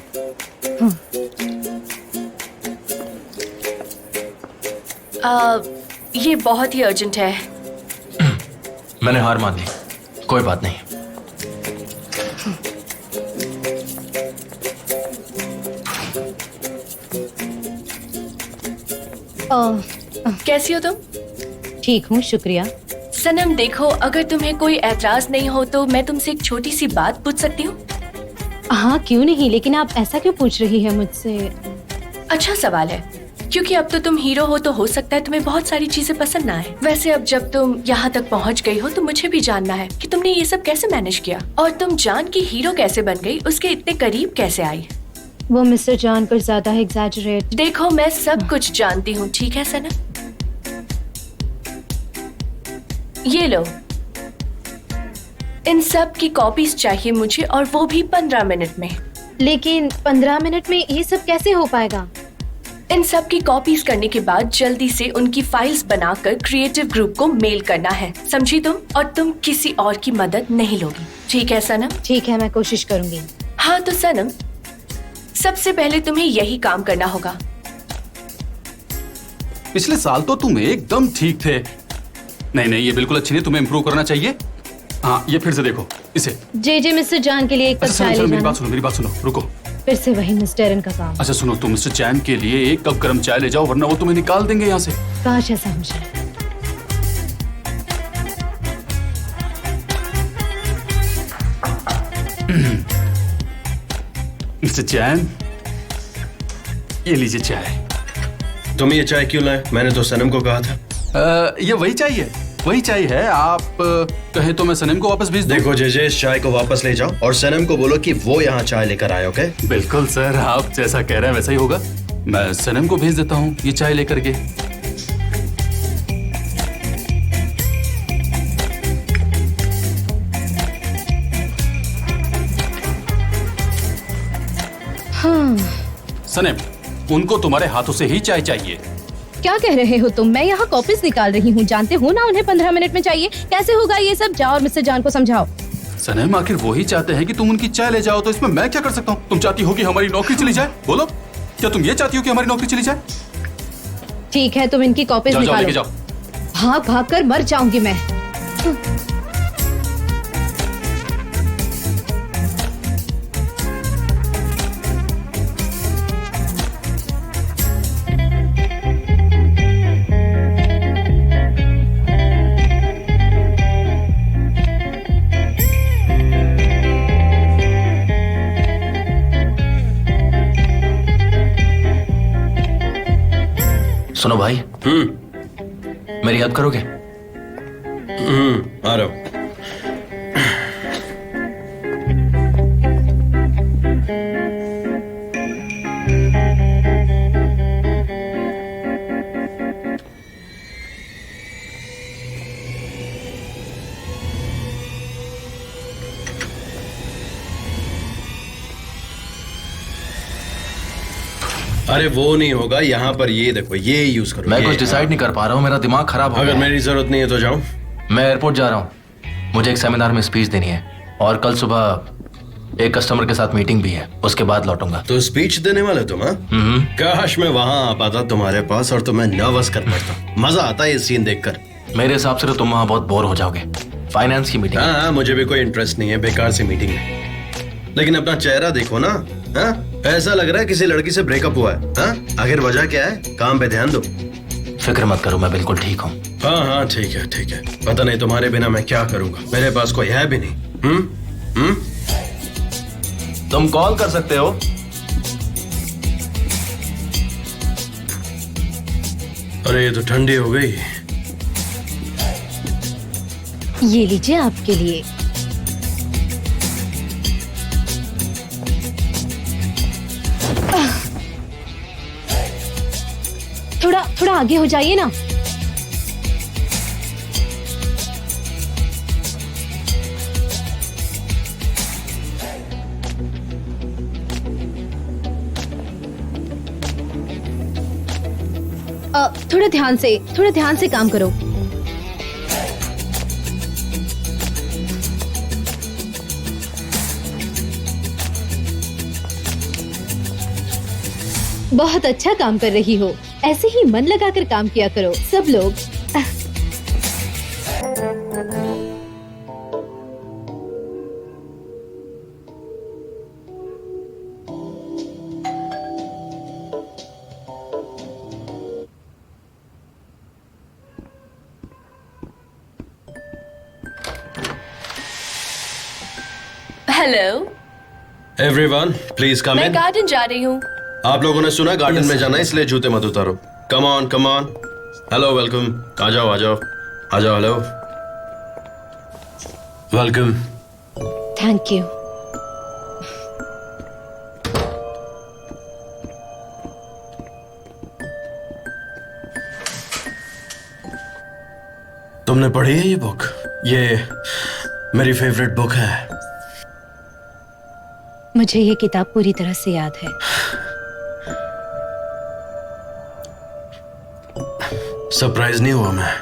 ये बहुत ही अर्जेंट है। मैंने हार मान ली, कोई बात नहीं। कैसी हो तुम? ठीक हूँ, शुक्रिया। सनम देखो, अगर तुम्हें कोई एतराज नहीं हो तो मैं तुमसे एक छोटी सी बात पूछ सकती हूँ? हाँ क्यों नहीं, लेकिन आप ऐसा क्यों पूछ रही है मुझसे? अच्छा सवाल है, क्योंकि अब तो तुम हीरो हो सकता है तुम्हें बहुत सारी चीजें पसंद ना आए। वैसे अब जब तुम यहाँ तक पहुँच गई हो तो मुझे भी जानना है कि तुमने ये सब कैसे मैनेज किया, और तुम जान की हीरो कैसे बन गई, उसके इतने करीब कैसे आई? वो मिस्टर जॉन कुछ ज्यादा एग्जैजरेट। देखो मैं सब कुछ जानती हूँ, ठीक है सनम? ये लो, इन सब की कॉपीज चाहिए मुझे, और वो भी 15 मिनट में। लेकिन 15 मिनट में ये सब कैसे हो पाएगा? इन सब की कॉपीज करने के बाद जल्दी से उनकी फाइल्स बनाकर क्रिएटिव ग्रुप को मेल करना है, समझी तुम? और तुम किसी और की मदद नहीं लोगी, ठीक है सनम? ठीक है, मैं कोशिश करूंगी। हाँ तो सनम, सबसे पहले तुम्हें यही काम करना होगा। पिछले साल तो तुम एकदम ठीक थे। नहीं ये बिल्कुल अच्छी नहीं, तुम्हें इम्प्रूव करना चाहिए। हाँ ये फिर से देखो इसे। जे मिस्टर जॉन के लिए एक कप अच्छा चाय सुनो, ले मेरी जाना। बात सुनो, मेरी बात सुनो, रुको। फिर से वही मिस्टर एरन का काम। अच्छा सुनो, तुम मिस्टर चैन के लिए 1 कप गर्म चाय ले जाओ, वरना वो तुम्हें निकाल देंगे यहाँ से। काश ऐसा हो जाए। मिस्टर चैन, ये लीजिए चाय। तुम ये चाय क्यों लाए? मैंने तो सनम को कहा था। ये वही चाहिए, वही चाहिए है। आप कहें तो मैं सनम को वापस भेज दूं? देखो जेजे, इस चाय को वापस ले जाओ और सनम को बोलो कि वो यहाँ चाय लेकर आए, ओके? बिल्कुल सर, आप जैसा कह रहे हैं वैसा ही होगा। मैं सनम को भेज देता हूँ ये चाय लेकर के। सनम, उनको तुम्हारे हाथों से ही चाय चाहिए। क्या कह रहे हो तुम? मैं यहाँ कॉपीज निकाल रही हूँ, जानते हो ना उन्हें 15 मिनट में चाहिए। कैसे होगा ये सब? जाओ और मिस्टर जॉन को समझाओ। सनम, आखिर वो ही चाहते हैं कि तुम उनकी चाय ले जाओ, तो इसमें मैं क्या कर सकता हूँ? तुम चाहती हो कि हमारी नौकरी चली जाए? बोलो, क्या तुम ये चाहती हो कि हमारी नौकरी चली जाए? ठीक है, तुम इनकी कॉपीज जाओ, निकालो। लेके जाओ। भाग भाग कर मर जाऊंगी मैं। सुनो भाई, मेरी हेल्प करोगे? आ रहा हूं। अरे वो नहीं होगा, यहाँ पर ये देखो, ये यूज करो। मैं कुछ डिसाइड नहीं कर पा रहा हूँ, मेरा दिमाग खराब हो अगर गया। मेरी जरूरत नहीं है तो जाऊं। मैं एयरपोर्ट जा रहा हूँ, मुझे एक सेमिनार में स्पीच देनी है और कल सुबह एक कस्टमर के साथ मीटिंग भी है, उसके बाद लौटूंगा। तो स्पीच देने वाले तुम? काश मैं वहां आ पाता तुम्हारे पास और तुम्हें नर्वस कर पाता। मजा आता है ये सीन देखकर। मेरे हिसाब से तो तुम वहाँ बहुत बोर हो जाओगे। फाइनेंस की मीटिंग। हाँ, मुझे भी कोई इंटरेस्ट नहीं है, बेकार सी मीटिंग है। लेकिन अपना चेहरा देखो ना, हाँ? ऐसा लग रहा है किसी लड़की से ब्रेकअप हुआ है। हाँ? आखिर वजह क्या है? काम पे ध्यान दो। फिक्र मत करो, मैं बिल्कुल ठीक हूँ। हाँ हाँ, ठीक है ठीक है। पता नहीं तुम्हारे बिना मैं क्या करूंगा, मेरे पास कोई है भी नहीं। तुम कॉल कर सकते हो। अरे ये तो ठंडी हो गई। ये लीजिए आपके लिए। थोड़ा थोड़ा आगे हो जाइए ना। थोड़ा ध्यान से काम करो। बहुत अच्छा काम कर रही हो, ऐसे ही मन लगाकर काम किया करो सब लोग। हेलो एवरीवन, प्लीज कम मैं इन। गार्डन जा रही हूँ। आप लोगों ने सुना गार्डन में जाना है, इसलिए जूते मत उतारो। Come on come on. Hello, welcome. आ जाओ आ जाओ आ जाओ। Hello, welcome. Thank you. तुमने पढ़ी है ये बुक? ये मेरी फेवरेट बुक है। मुझे ये किताब पूरी तरह से याद है। सरप्राइज नहीं हुआ मैं।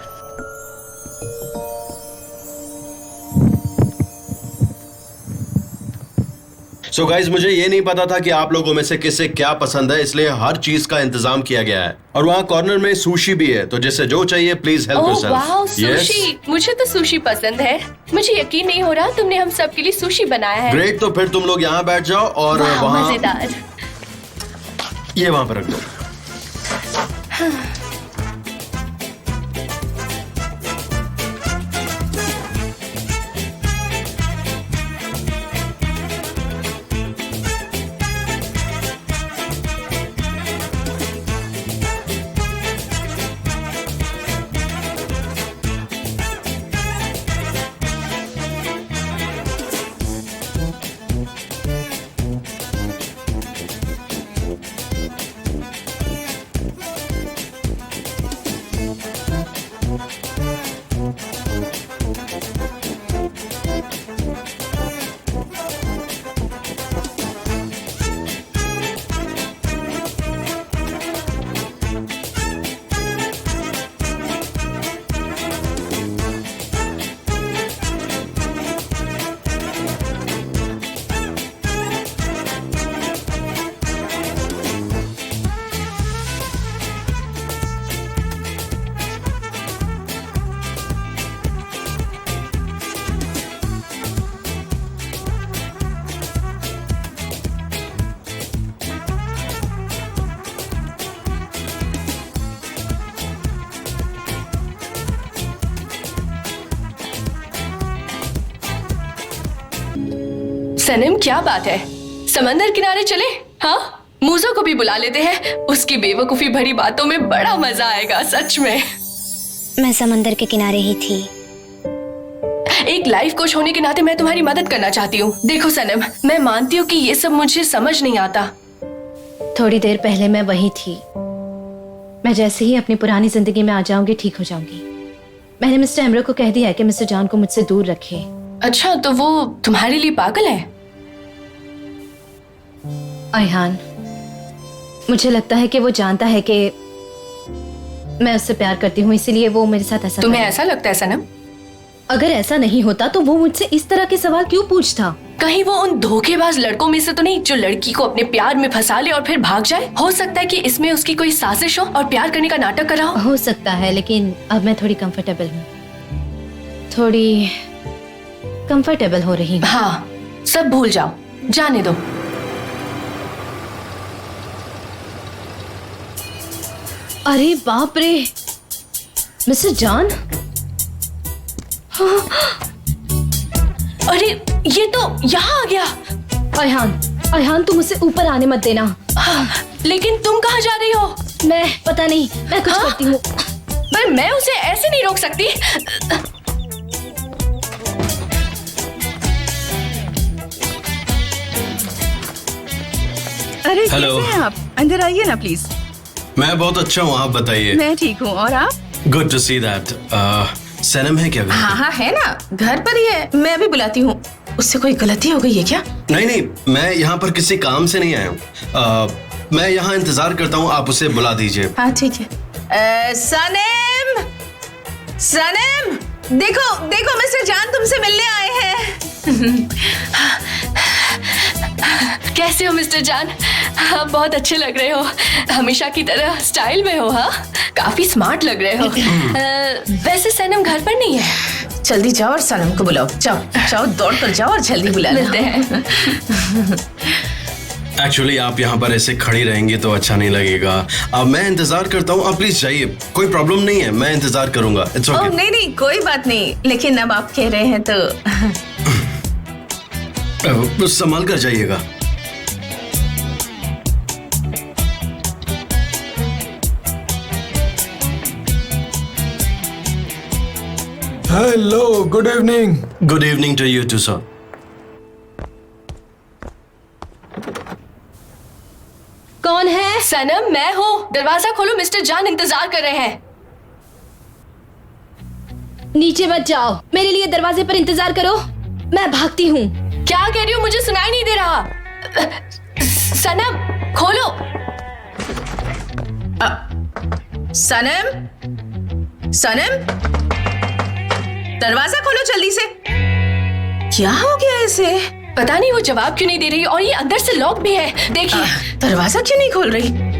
सो गाइज, मुझे ये नहीं पता था कि आप लोगों में से किसे क्या पसंद है, इसलिए हर चीज का इंतजाम किया गया है। और वहाँ कॉर्नर में सुशी भी है, तो जिसे जो चाहिए please help oh wow, yourself. Sushi. मुझे तो सुशी पसंद है। मुझे यकीन नहीं हो रहा तुमने हम सब के लिए सुशी बनाया है। ग्रेट, तो फिर तुम लोग यहाँ बैठ जाओ और वाह, वहाँ मजेदार। ये वहाँ पर रख दो। सनम, क्या बात है? समंदर किनारे चले? हाँ, मूजो को भी बुला लेते हैं, उसकी बेवकूफी भरी बातों में बड़ा मजा आएगा सच में। मैं समंदर के किनारे ही थी। एक लाइफ कोच होने के नाते मैं तुम्हारी मदद करना चाहती हूँ। देखो सनम, मैं मानती हूँ कि ये सब मुझे समझ नहीं आता। थोड़ी देर पहले मैं वही थी। मैं जैसे ही अपनी पुरानी जिंदगी में आ जाऊंगी ठीक हो जाऊंगी। मैंने मिस्टर एमरो को कह दिया है कि मिस्टर जॉन को मुझसे दूर रखे। अच्छा, तो वो तुम्हारे लिए पागल है? अयहान, मुझे लगता है कि वो जानता है कि मैं उससे प्यार करती हूँ, इसीलिए वो मेरे साथ ऐसा तुम्हें ऐसा लगता है सनम? अगर ऐसा नहीं होता तो वो मुझसे इस तरह के सवाल क्यों पूछता? कहीं वो उन धोखेबाज लड़कों में से तो नहीं जो लड़की को अपने प्यार में फंसा ले और फिर भाग जाए? हो सकता है कि इसमें उसकी कोई साजिश हो और प्यार करने का नाटक कर रहा हो सकता है, लेकिन अब मैं थोड़ी कंफर्टेबल हूँ, थोड़ी कंफर्टेबल हो रही हूँ। हाँ, सब भूल जाओ, जाने दो। अरे बाप रे, मिस्टर जॉन! अरे ये तो यहाँ आ गया। अयहान तुम उसे ऊपर आने मत देना। लेकिन तुम कहाँ जा रही हो? मैं पता नहीं, मैं कुछ करती हूँ। पर मैं उसे ऐसे नहीं रोक सकती। अरे हेलो। कैसे हैं आप? अंदर आइए ना प्लीज। मैं बहुत अच्छा हूँ, आप बताइए। मैं ठीक हूँ, और आप? Good to see that. Sanam है क्या घर पे? हाँ है ना, घर पर ही है। मैं अभी बुलाती हूँ। उससे कोई गलती हो गई है क्या? नहीं, मैं यहाँ पर किसी काम से नहीं आया हूँ। मैं यहाँ इंतजार करता हूँ, आप उसे बुला दीजिए। हाँ ठीक है। सनम, देखो मिस्टर जान तुमसे मिलने आए हैं। कैसे हो मिस्टर जान? हाँ, बहुत अच्छे लग रहे हो, हमेशा की तरह स्टाइल में हो। हाँ, काफी स्मार्ट लग रहे हो। वैसे सनम घर पर नहीं है। जल्दी जाओ और सनम को बुलाओ। जाओ दौड़ कर जाओ और जल्दी बुला मिलते हैं। एक्चुअली आप यहाँ पर ऐसे खड़ी रहेंगी तो अच्छा नहीं लगेगा। अब मैं इंतजार करता हूँ, आप प्लीज जाइए। कोई प्रॉब्लम नहीं है, मैं इंतजार करूंगा। It's okay. नहीं कोई बात नहीं, लेकिन अब आप कह रहे हैं तो संभाल कर जाइएगा। Hello, good evening. Good evening to you too sir. कौन है? सनम, मैं हूँ। दरवाजा खोलो, मिस्टर जान इंतजार कर रहे हैं। नीचे मत जाओ, मेरे लिए दरवाजे पर इंतजार करो, मैं भागती हूँ। क्या कह रही हो? मुझे सुनाई नहीं दे रहा। सनम खोलो। सनम दरवाजा खोलो जल्दी से। क्या हो गया इसे? पता नहीं वो जवाब क्यों नहीं दे रही, और ये अंदर से लॉक भी है। देखिए दरवाजा क्यों नहीं खोल रही?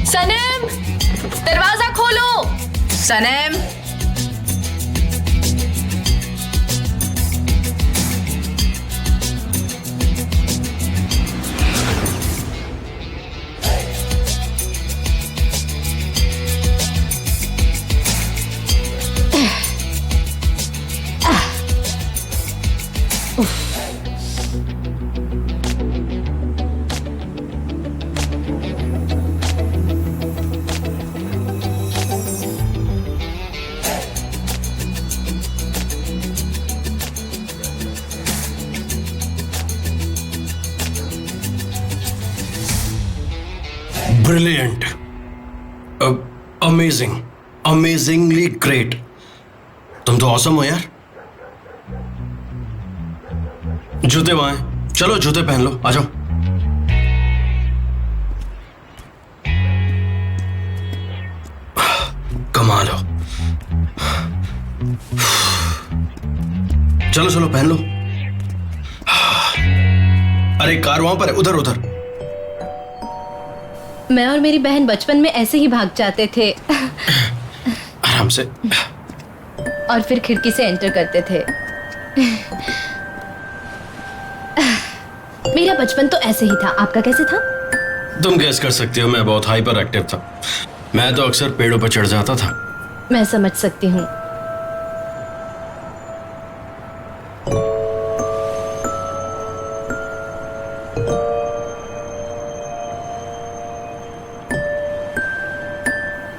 सनम दरवाजा खोलो। सनम ब्रिलियंट, अमेजिंग, अमेजिंगली ग्रेट। तुम तो ऑसम हो यार। जूते वहां हैं, चलो जूते पहन लो, आ जाओ। कमाल हो। चलो चलो पहन लो। अरे कार वहां पर है, उधर उधर। मैं और मेरी बहन बचपन में ऐसे ही भाग जाते थे। आराम से। और फिर खिड़की से एंटर करते थे। मेरा बचपन तो ऐसे ही था, आपका कैसे था? तुम गैस कर सकती हो, मैं बहुत हाइपर एक्टिव था। मैं तो अक्सर पेड़ों पर चढ़ जाता था। मैं समझ सकती हूँ।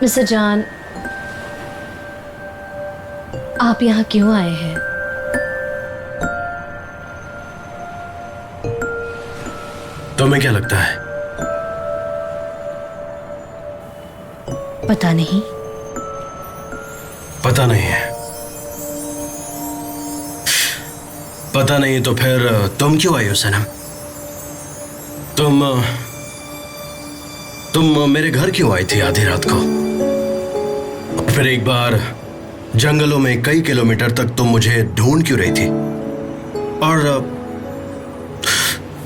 मिस्टर जॉन, आप यहाँ क्यों आए हैं? तुम्हें क्या लगता है? पता नहीं। पता नहीं है? पता नहीं तो फिर तुम क्यों आई हो सनम? तुम मेरे घर क्यों आई थी आधी रात को? और फिर एक बार जंगलों में कई किलोमीटर तक तुम मुझे ढूंढ क्यों रही थी? और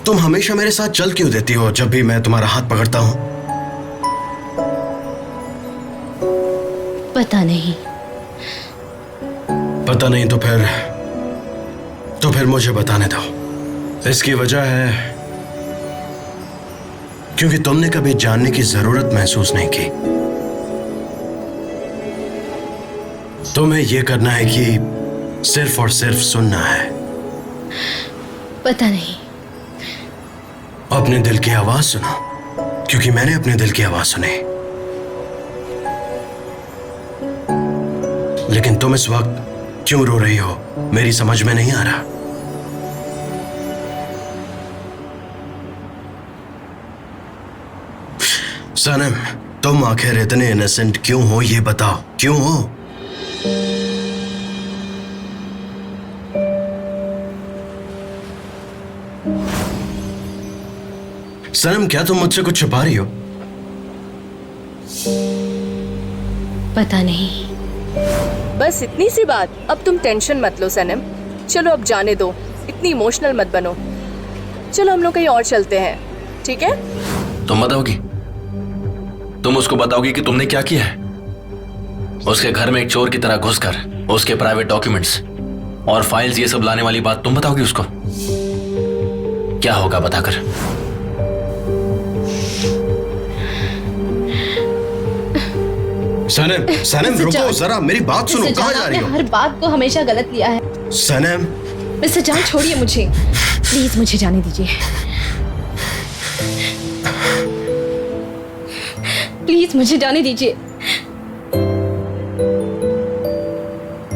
तुम हमेशा मेरे साथ चल क्यों देती हो जब भी मैं तुम्हारा हाथ पकड़ता हूं? पता नहीं। पता नहीं तो फिर मुझे बताने दो। इसकी वजह है क्योंकि तुमने कभी जानने की जरूरत महसूस नहीं की। तुम्हें यह करना है कि सिर्फ और सिर्फ सुनना है। पता नहीं। अपने दिल की आवाज सुनो, क्योंकि मैंने अपने दिल की आवाज सुनी। लेकिन तुम इस वक्त क्यों रो रही हो मेरी समझ में नहीं आ रहा। सनम, तुम आखिर इतने इनोसेंट क्यों हो, ये बताओ, क्यों हो? सनम, क्या तुम मुझसे कुछ छुपा रही हो? पता नहीं। बस इतनी सी बात। अब तुम टेंशन मत लो सनम। चलो अब जाने दो, इतनी इमोशनल मत बनो। चलो हम लोग कहीं और चलते हैं, ठीक है? तुम बताओगी? तुम उसको बताओगी कि तुमने क्या किया है? उसके घर में एक चोर की तरह घुसकर उसके प्राइवेट डॉक्यूमेंट्स और फाइल्स ये सब लाने वाली बात तुम बताओगी उसको? क्या होगा बताकर? सनम, सनम रुको जरा, मेरी बात सुनो। कहाँ जा रही हो? हर बात को हमेशा गलत लिया है। सनम, मिस्टर जॉन छोड़िए मुझे, प्लीज मुझे जाने दीजिए। प्लीज मुझे जाने दीजिए।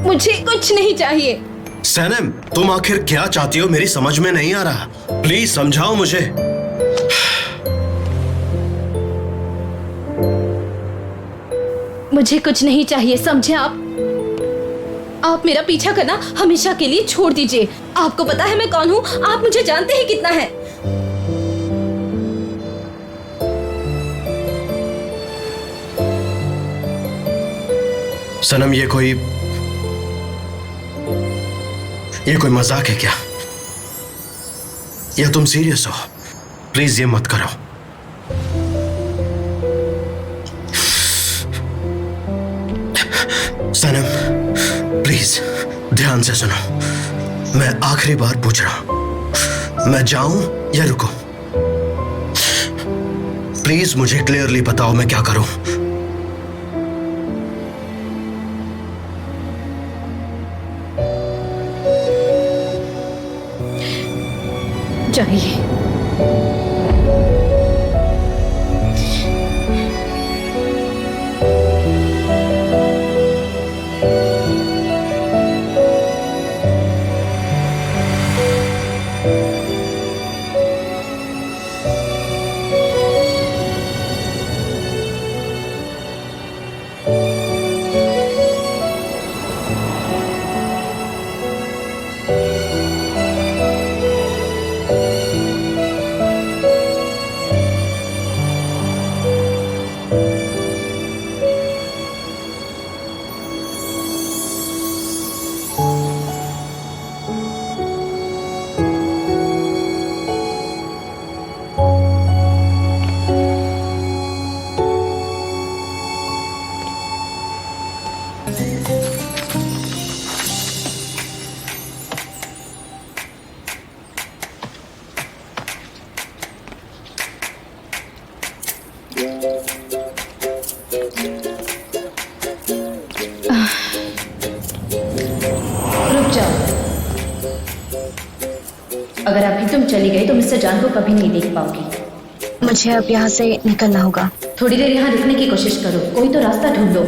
मुझे कुछ नहीं चाहिए। सनम, तुम आखिर क्या चाहती हो मेरी समझ में नहीं आ रहा। प्लीज समझाओ मुझे। मुझे कुछ नहीं चाहिए, समझे आप मेरा पीछा करना हमेशा के लिए छोड़ दीजिए। आपको पता है मैं कौन हूँ? आप मुझे जानते हैं कितना है। सनम, ये कोई मजाक है क्या? या तुम सीरियस हो? प्लीज ये मत करो। सनम, प्लीज ध्यान से सुनो। मैं आखिरी बार पूछ रहा हूं, मैं जाऊं या रुकूं? प्लीज मुझे क्लियरली बताओ मैं क्या करूं। चाहिए। अगर अभी तुम चली गई तो मिस्टर जान को कभी नहीं देख पाओगी। मुझे अब यहाँ से निकलना होगा। थोड़ी देर यहाँ रुकने की कोशिश करो, कोई तो रास्ता ढूंढो।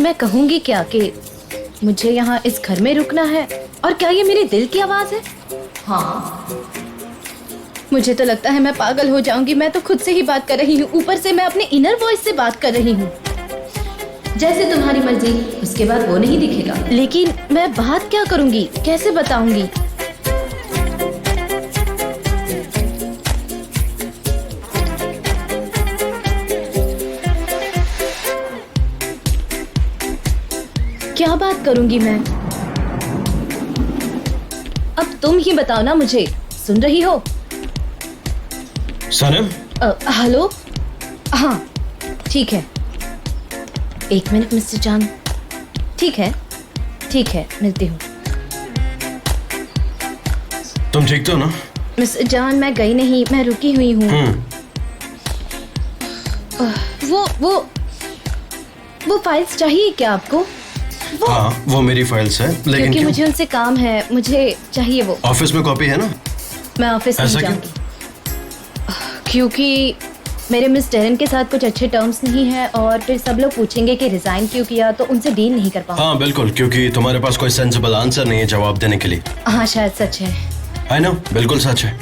मैं कहूंगी क्या कि मुझे यहाँ इस घर में रुकना है, और क्या ये मेरे दिल की आवाज है? हाँ, मुझे तो लगता है मैं पागल हो जाऊंगी। मैं तो खुद से ही बात कर रही हूँ, ऊपर से मैं अपने इनर वॉइस से बात कर रही हूँ। जैसे तुम्हारी मर्जी, उसके बाद वो नहीं दिखेगा। लेकिन मैं बात क्या करूंगी, कैसे बताऊंगी? क्या बात करूंगी मैं? अब तुम ही बताओ ना मुझे। सुन रही हो? सनम? हेलो? हाँ, ठीक है। एक मिनट मिस्टर जान। ठीक है, मिलती हूँ। तुम ठीक तो ना? मिस्टर जान, मैं गई नहीं, मैं रुकी हुई हूँ। वो फाइल्स चाहिए क्या आपको? हाँ, वो मेरी फाइल्स है, लेकिन क्योंकि क्यों? मुझे उनसे काम है, मुझे चाहिए वो। ऑफिस में कॉपी है ना? मैं ऑफिस नहीं ऐसा क्यों? जाऊंगी क्योंकि मेरे मिस डेरन के साथ कुछ अच्छे टर्म्स नहीं है, और फिर सब लोग पूछेंगे कि रिजाइन क्यों किया, तो उनसे डील नहीं कर पाऊंगी। हाँ बिल्कुल, क्योंकि तुम्हारे पास कोई सेंसिबल आंसर नहीं है जवाब देने के लिए। हाँ, शायद सच है। आई नो, बिल्कुल सच है।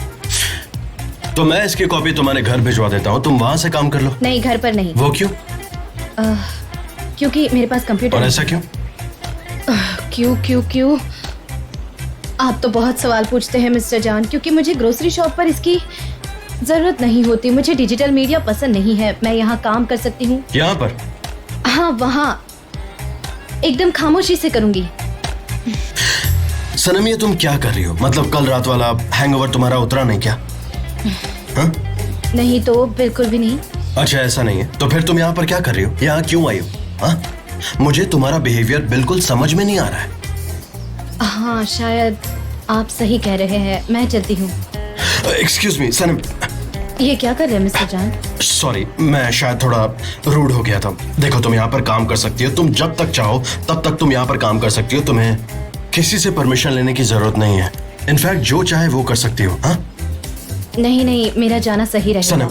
तो मैं इसकी कॉपी तुम्हारे घर भिजवा देता हूँ, तुम वहां से काम कर लो। नहीं, घर पर नहीं। वो क्यों? क्योंकि मेरे पास कंप्यूटर। और ऐसा क्यों? क्यों? आप तो बहुत सवाल पूछते हैं मिस्टर जान। क्योंकि मुझे ग्रोसरी शॉप पर इसकी जरूरत नहीं होती। मुझे डिजिटल मीडिया पसंद नहीं है। मैं यहाँ काम कर सकती हूँ। यहाँ पर? हाँ, वहाँ एकदम खामोशी से करूंगी। सनम, ये तुम क्या कर रही हो? मतलब कल रात वाला हैंगओवर तुम्हारा उतरा नहीं क्या? हाँ? नहीं तो बिल्कुल भी नहीं। अच्छा, ऐसा नहीं है तो फिर तुम यहाँ पर क्या कर रही हो? यहाँ क्यों आई हो? हाँ? मुझे तुम्हारा बिहेवियर बिल्कुल समझ में नहीं आ रहा है। हाँ, शायद आप सही कह रहे हैं। मैं चलती हूँ। एक्सक्यूज मी सनम। ये क्या कर रहे हैं मिस्टर जान? सॉरी, मैं शायद थोड़ा रूड हो गया था। देखो, तुम यहाँ पर काम कर सकती हो, तुम जब तक चाहो तब तक तुम यहाँ पर काम कर सकती हो। तुम्हें किसी से परमिशन लेने की जरूरत नहीं है। इनफैक्ट जो चाहे वो कर सकती हो। हाँ? नहीं, मेरा जाना सही रहेगा। सनम,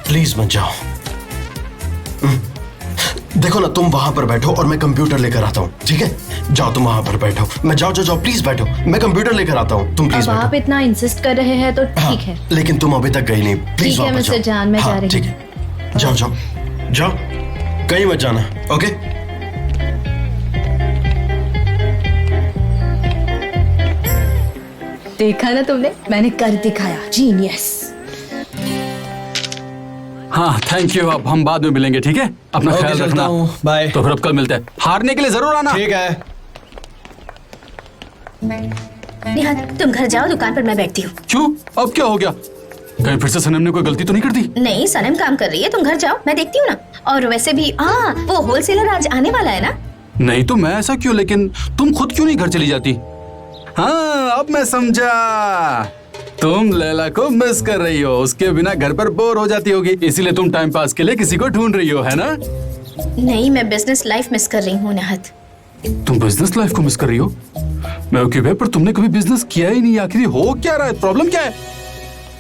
प्लीज मत जाओ। देखो ना, तुम वहां पर बैठो और मैं कंप्यूटर लेकर आता हूँ, ठीक है? जाओ, तुम वहां पर बैठो। मैं जाओ, प्लीज बैठो। मैं कंप्यूटर लेकर आता हूँ, तुम प्लीज अब बैठो। आप इतना इंसिस्ट कर रहे हैं तो ठीक है। लेकिन तुम अभी तक गई नहीं, प्लीज ठीक है वापस मिस्टर जाओ। जान, मैं जा रही ठीक हूँ। है, जाओ, कहीं मत जाना। ओके? देखा ना तुमने, मैंने कर दिखाया। जीनियस। हाँ, थैंक यू। अब हम बाद में मिलेंगे, ठीक है? अपना ओके, ख्याल चलता रखना। हूँ, बाय। तो फिर अब कल मिलते हैं। हारने के लिए जरूर आना। ठीक है। नेहा, तुम घर जाओ, दुकान पर मैं बैठती हूँ। क्यों? अब क्या हो गया? कहीं फिर से सनम ने कोई गलती तो नहीं कर दी? नहीं, सनम काम कर रही है, तुम घर जाओ, मैं देखती हूँ ना। और वैसे भी वो होलसेलर आज आने वाला है ना? नहीं तो मैं ऐसा क्यों? लेकिन तुम खुद क्यों नहीं घर चली जाती? हाँ, अब मैं समझा। तुम लैला को मिस कर रही हो, उसके बिना घर पर बोर हो जाती होगी, इसीलिए तुम टाइम पास के लिए किसी को ढूंढ रही हो, है ना? नहीं, मैं बिजनेस लाइफ मिस कर रही हूँ नेहत। तुम बिजनेस लाइफ को मिस कर रही हो? मैं ओके भाई, पर तुमने कभी बिजनेस किया ही नहीं। आखिर हो क्या रहा है? प्रॉब्लम क्या है?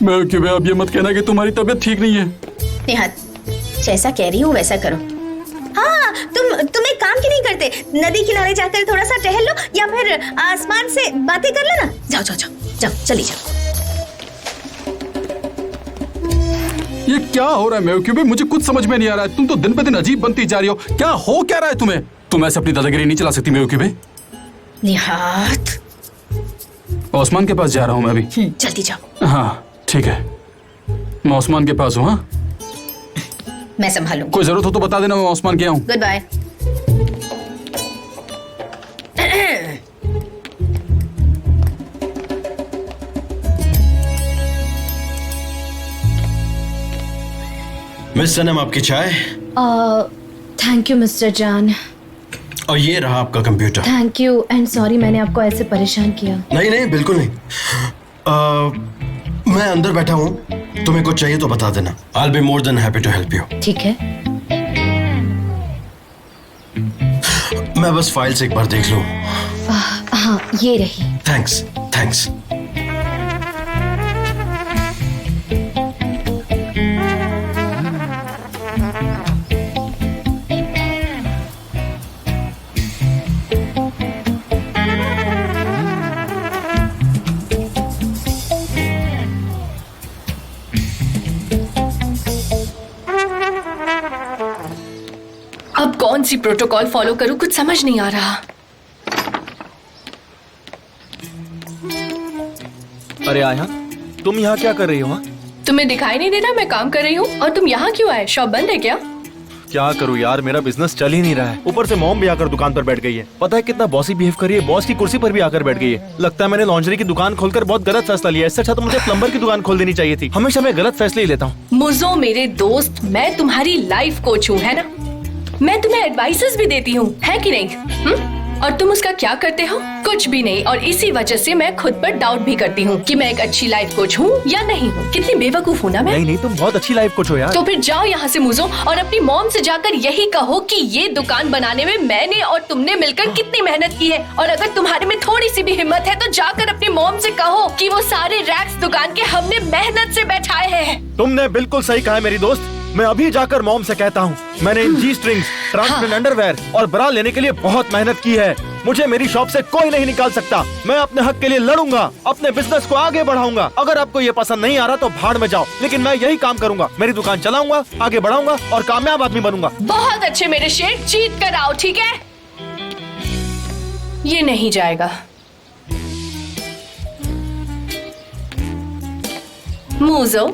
मैं ओके भाई, अब ये मत कहना कि तुम्हारी तबीयत ठीक नहीं है। नेहत, जैसा कह रही हूँ वैसा करो। हाँ, तुम एक काम क्यों नहीं करते? नदी किनारे जाकर थोड़ा सा टहल लो, या फिर आसमान से बातें कर लो ना। जाओ, चली जाओ। ये क्या हो रहा है मेवकी भाई? मुझे कुछ समझ में नहीं आ रहा है। तुम तो दिन पे दिन अजीब बनती जा रही हो। क्या हो क्या रहा है तुम्हें? तुम ऐसे अपनी दादागिरी नहीं चला सकती मेवकी भाई। निहात, ओस्मान के पास जा रहा हूँ मैं अभी। जल्दी जाओ। हाँ ठीक है, मैं ओस्मान के पास हूँ। हाँ, मैं संभालूंगी। कोई जरूरत हो तो बता देना, मैं ओस्मान के हूँ। Good bye. मिस सनम, आपकी चाय। थैंक यू मिस्टर जान। और ये रहा आपका computer. Thank you and sorry मैंने आपको ऐसे परेशान किया। नहीं, बिल्कुल नहीं। मैं अंदर बैठा हूँ, तुम्हें कुछ चाहिए तो बता देना। I'll be more than happy to help you। ठीक है। मैं बस फाइल्स एक बार देख लूँ। हाँ, ये रही। Thanks thanks. अब कौन सी प्रोटोकॉल फॉलो करूं, कुछ समझ नहीं आ रहा। अरे आया, तुम यहाँ क्या कर रही हो? तुम्हें दिखाई नहीं दे रहा मैं काम कर रही हूँ? और तुम यहाँ क्यों आए? शॉप बंद है क्या? क्या करूँ यार, मेरा बिजनेस चल ही नहीं रहा है। ऊपर से मॉम भी आकर दुकान पर बैठ गई है। पता है कितना बॉसी बिहेव कर रही है, बॉस की कुर्सी पर भी आकर बैठ गई है। लगता है मैंने लॉन्ड्री की दुकान खोलकर बहुत गलत फैसला लिया है। इससे अच्छा तो मुझे प्लम्बर की दुकान खोल देनी चाहिए थी। हमेशा मैं गलत फैसले ही लेता हूँ। मुझो मेरे दोस्त, मैं तुम्हारी लाइफ कोच हूँ, है ना? मैं तुम्हें एडवाइसेस भी देती हूँ, है कि नहीं? और तुम उसका क्या करते हो? कुछ भी नहीं। और इसी वजह से मैं खुद पर डाउट भी करती हूँ कि मैं एक अच्छी लाइफ कोच हूँ या नहीं हूँ। कितनी बेवकूफ हूँ ना मैं। नहीं, तुम बहुत अच्छी लाइफ कोच हो यार। तो फिर जाओ यहाँ से मुझो और अपनी मॉम से जाकर यही कहो कि ये दुकान बनाने में मैंने और तुमने मिलकर कितनी मेहनत की है। और अगर तुम्हारे में थोड़ी सी भी हिम्मत है तो जाकर अपनी मॉम से कहो कि वो सारे रैक्स दुकान के हमने मेहनत से बैठाए हैं। तुमने बिल्कुल सही कहा है मेरी दोस्त। मैं अभी जाकर मॉम से कहता हूँ। मैंने इन जी स्ट्रिंग्स, ट्रांसपेरेंट अंडरवेयर और ब्रा लेने के लिए बहुत मेहनत की है। मुझे मेरी शॉप से कोई नहीं निकाल सकता। मैं अपने हक के लिए लड़ूंगा, अपने बिजनेस को आगे बढ़ाऊंगा। अगर आपको ये पसंद नहीं आ रहा तो भाड़ में जाओ, लेकिन मैं यही काम करूंगा। मेरी दुकान चलाऊंगा, आगे बढ़ाऊंगा और कामयाब आदमी बनूंगा। बहुत अच्छे मेरे शेर, जीत कर आओ, ठीक है? ये नहीं जाएगा। मुझो,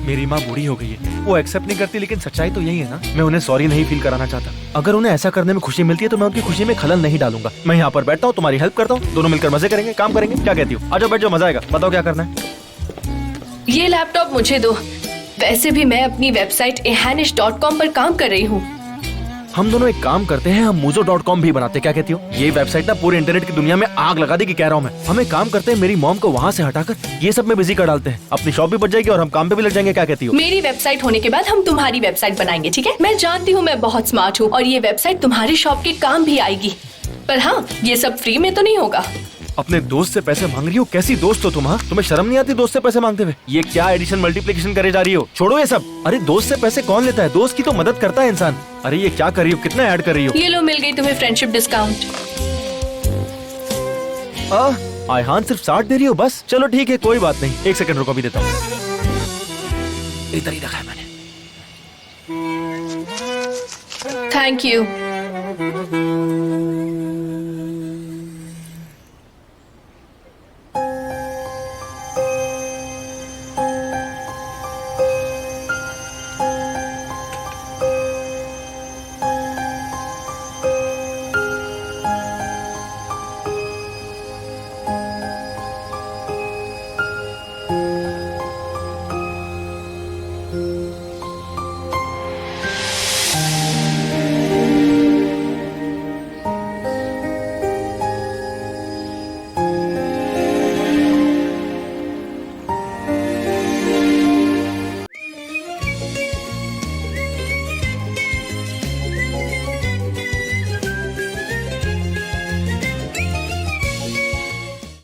मेरी माँ बूढ़ी हो गई है, वो एक्सेप्ट नहीं करती, लेकिन सच्चाई तो यही है ना। मैं उन्हें सॉरी नहीं फील कराना चाहता। अगर उन्हें ऐसा करने में खुशी मिलती है तो मैं उनकी खुशी में खलल नहीं डालूंगा। मैं यहाँ पर बैठता हूँ, तुम्हारी हेल्प करता हूँ, दोनों मिलकर मजे करेंगे, काम करेंगे। क्या कहती हो? आ जाओ, बैठ जाओ, मजा आएगा। बताओ क्या करना है। ये लैपटॉप मुझे दो। वैसे भी मैं अपनी वेबसाइट ehanish.com पर काम कर रही हूँ। हम दोनों एक काम करते हैं, हम muzo.com भी बनाते हैं। क्या कहती हो? ये वेबसाइट ना पूरे इंटरनेट की दुनिया में आग लगा देगी, कह रहा हूँ मैं। हम एक काम करते हैं, मेरी मॉम को वहाँ से हटाकर ये सब में बिजी कर डालते हैं। अपनी शॉप भी बच जाएगी और हम काम पे भी लग जाएंगे। क्या कहती हो? मेरी वेबसाइट होने के बाद हम तुम्हारी वेबसाइट बनाएंगे, ठीक है? मैं जानती हूँ मैं बहुत स्मार्ट हूँ और ये वेबसाइट तुम्हारी शॉप के काम भी आएगी। पर हाँ, ये सब फ्री में तो नहीं होगा। अपने दोस्त से पैसे मांग रही हो? कैसी दोस्त हो तुम? हाँ, तुम्हें शर्म नहीं आती दोस्त से पैसे मांगते हुए? ये क्या एडिशन मल्टीप्लिकेशन करे जा रही हो? छोड़ो ये सब। अरे दोस्त से पैसे कौन लेता है? दोस्त की तो मदद करता है इंसान। अरे ये क्या कर रही हो? कितना ऐड कर रही हो? ये लो, मिल गई तुम्हें फ्रेंडशिप डिस्काउंट। आयहान सिर्फ 60 दे रही हो बस? चलो ठीक है, कोई बात नहीं। एक सेकंड रुको, भी देता हूँ। इधर ही रखा है मैंने। Thank you.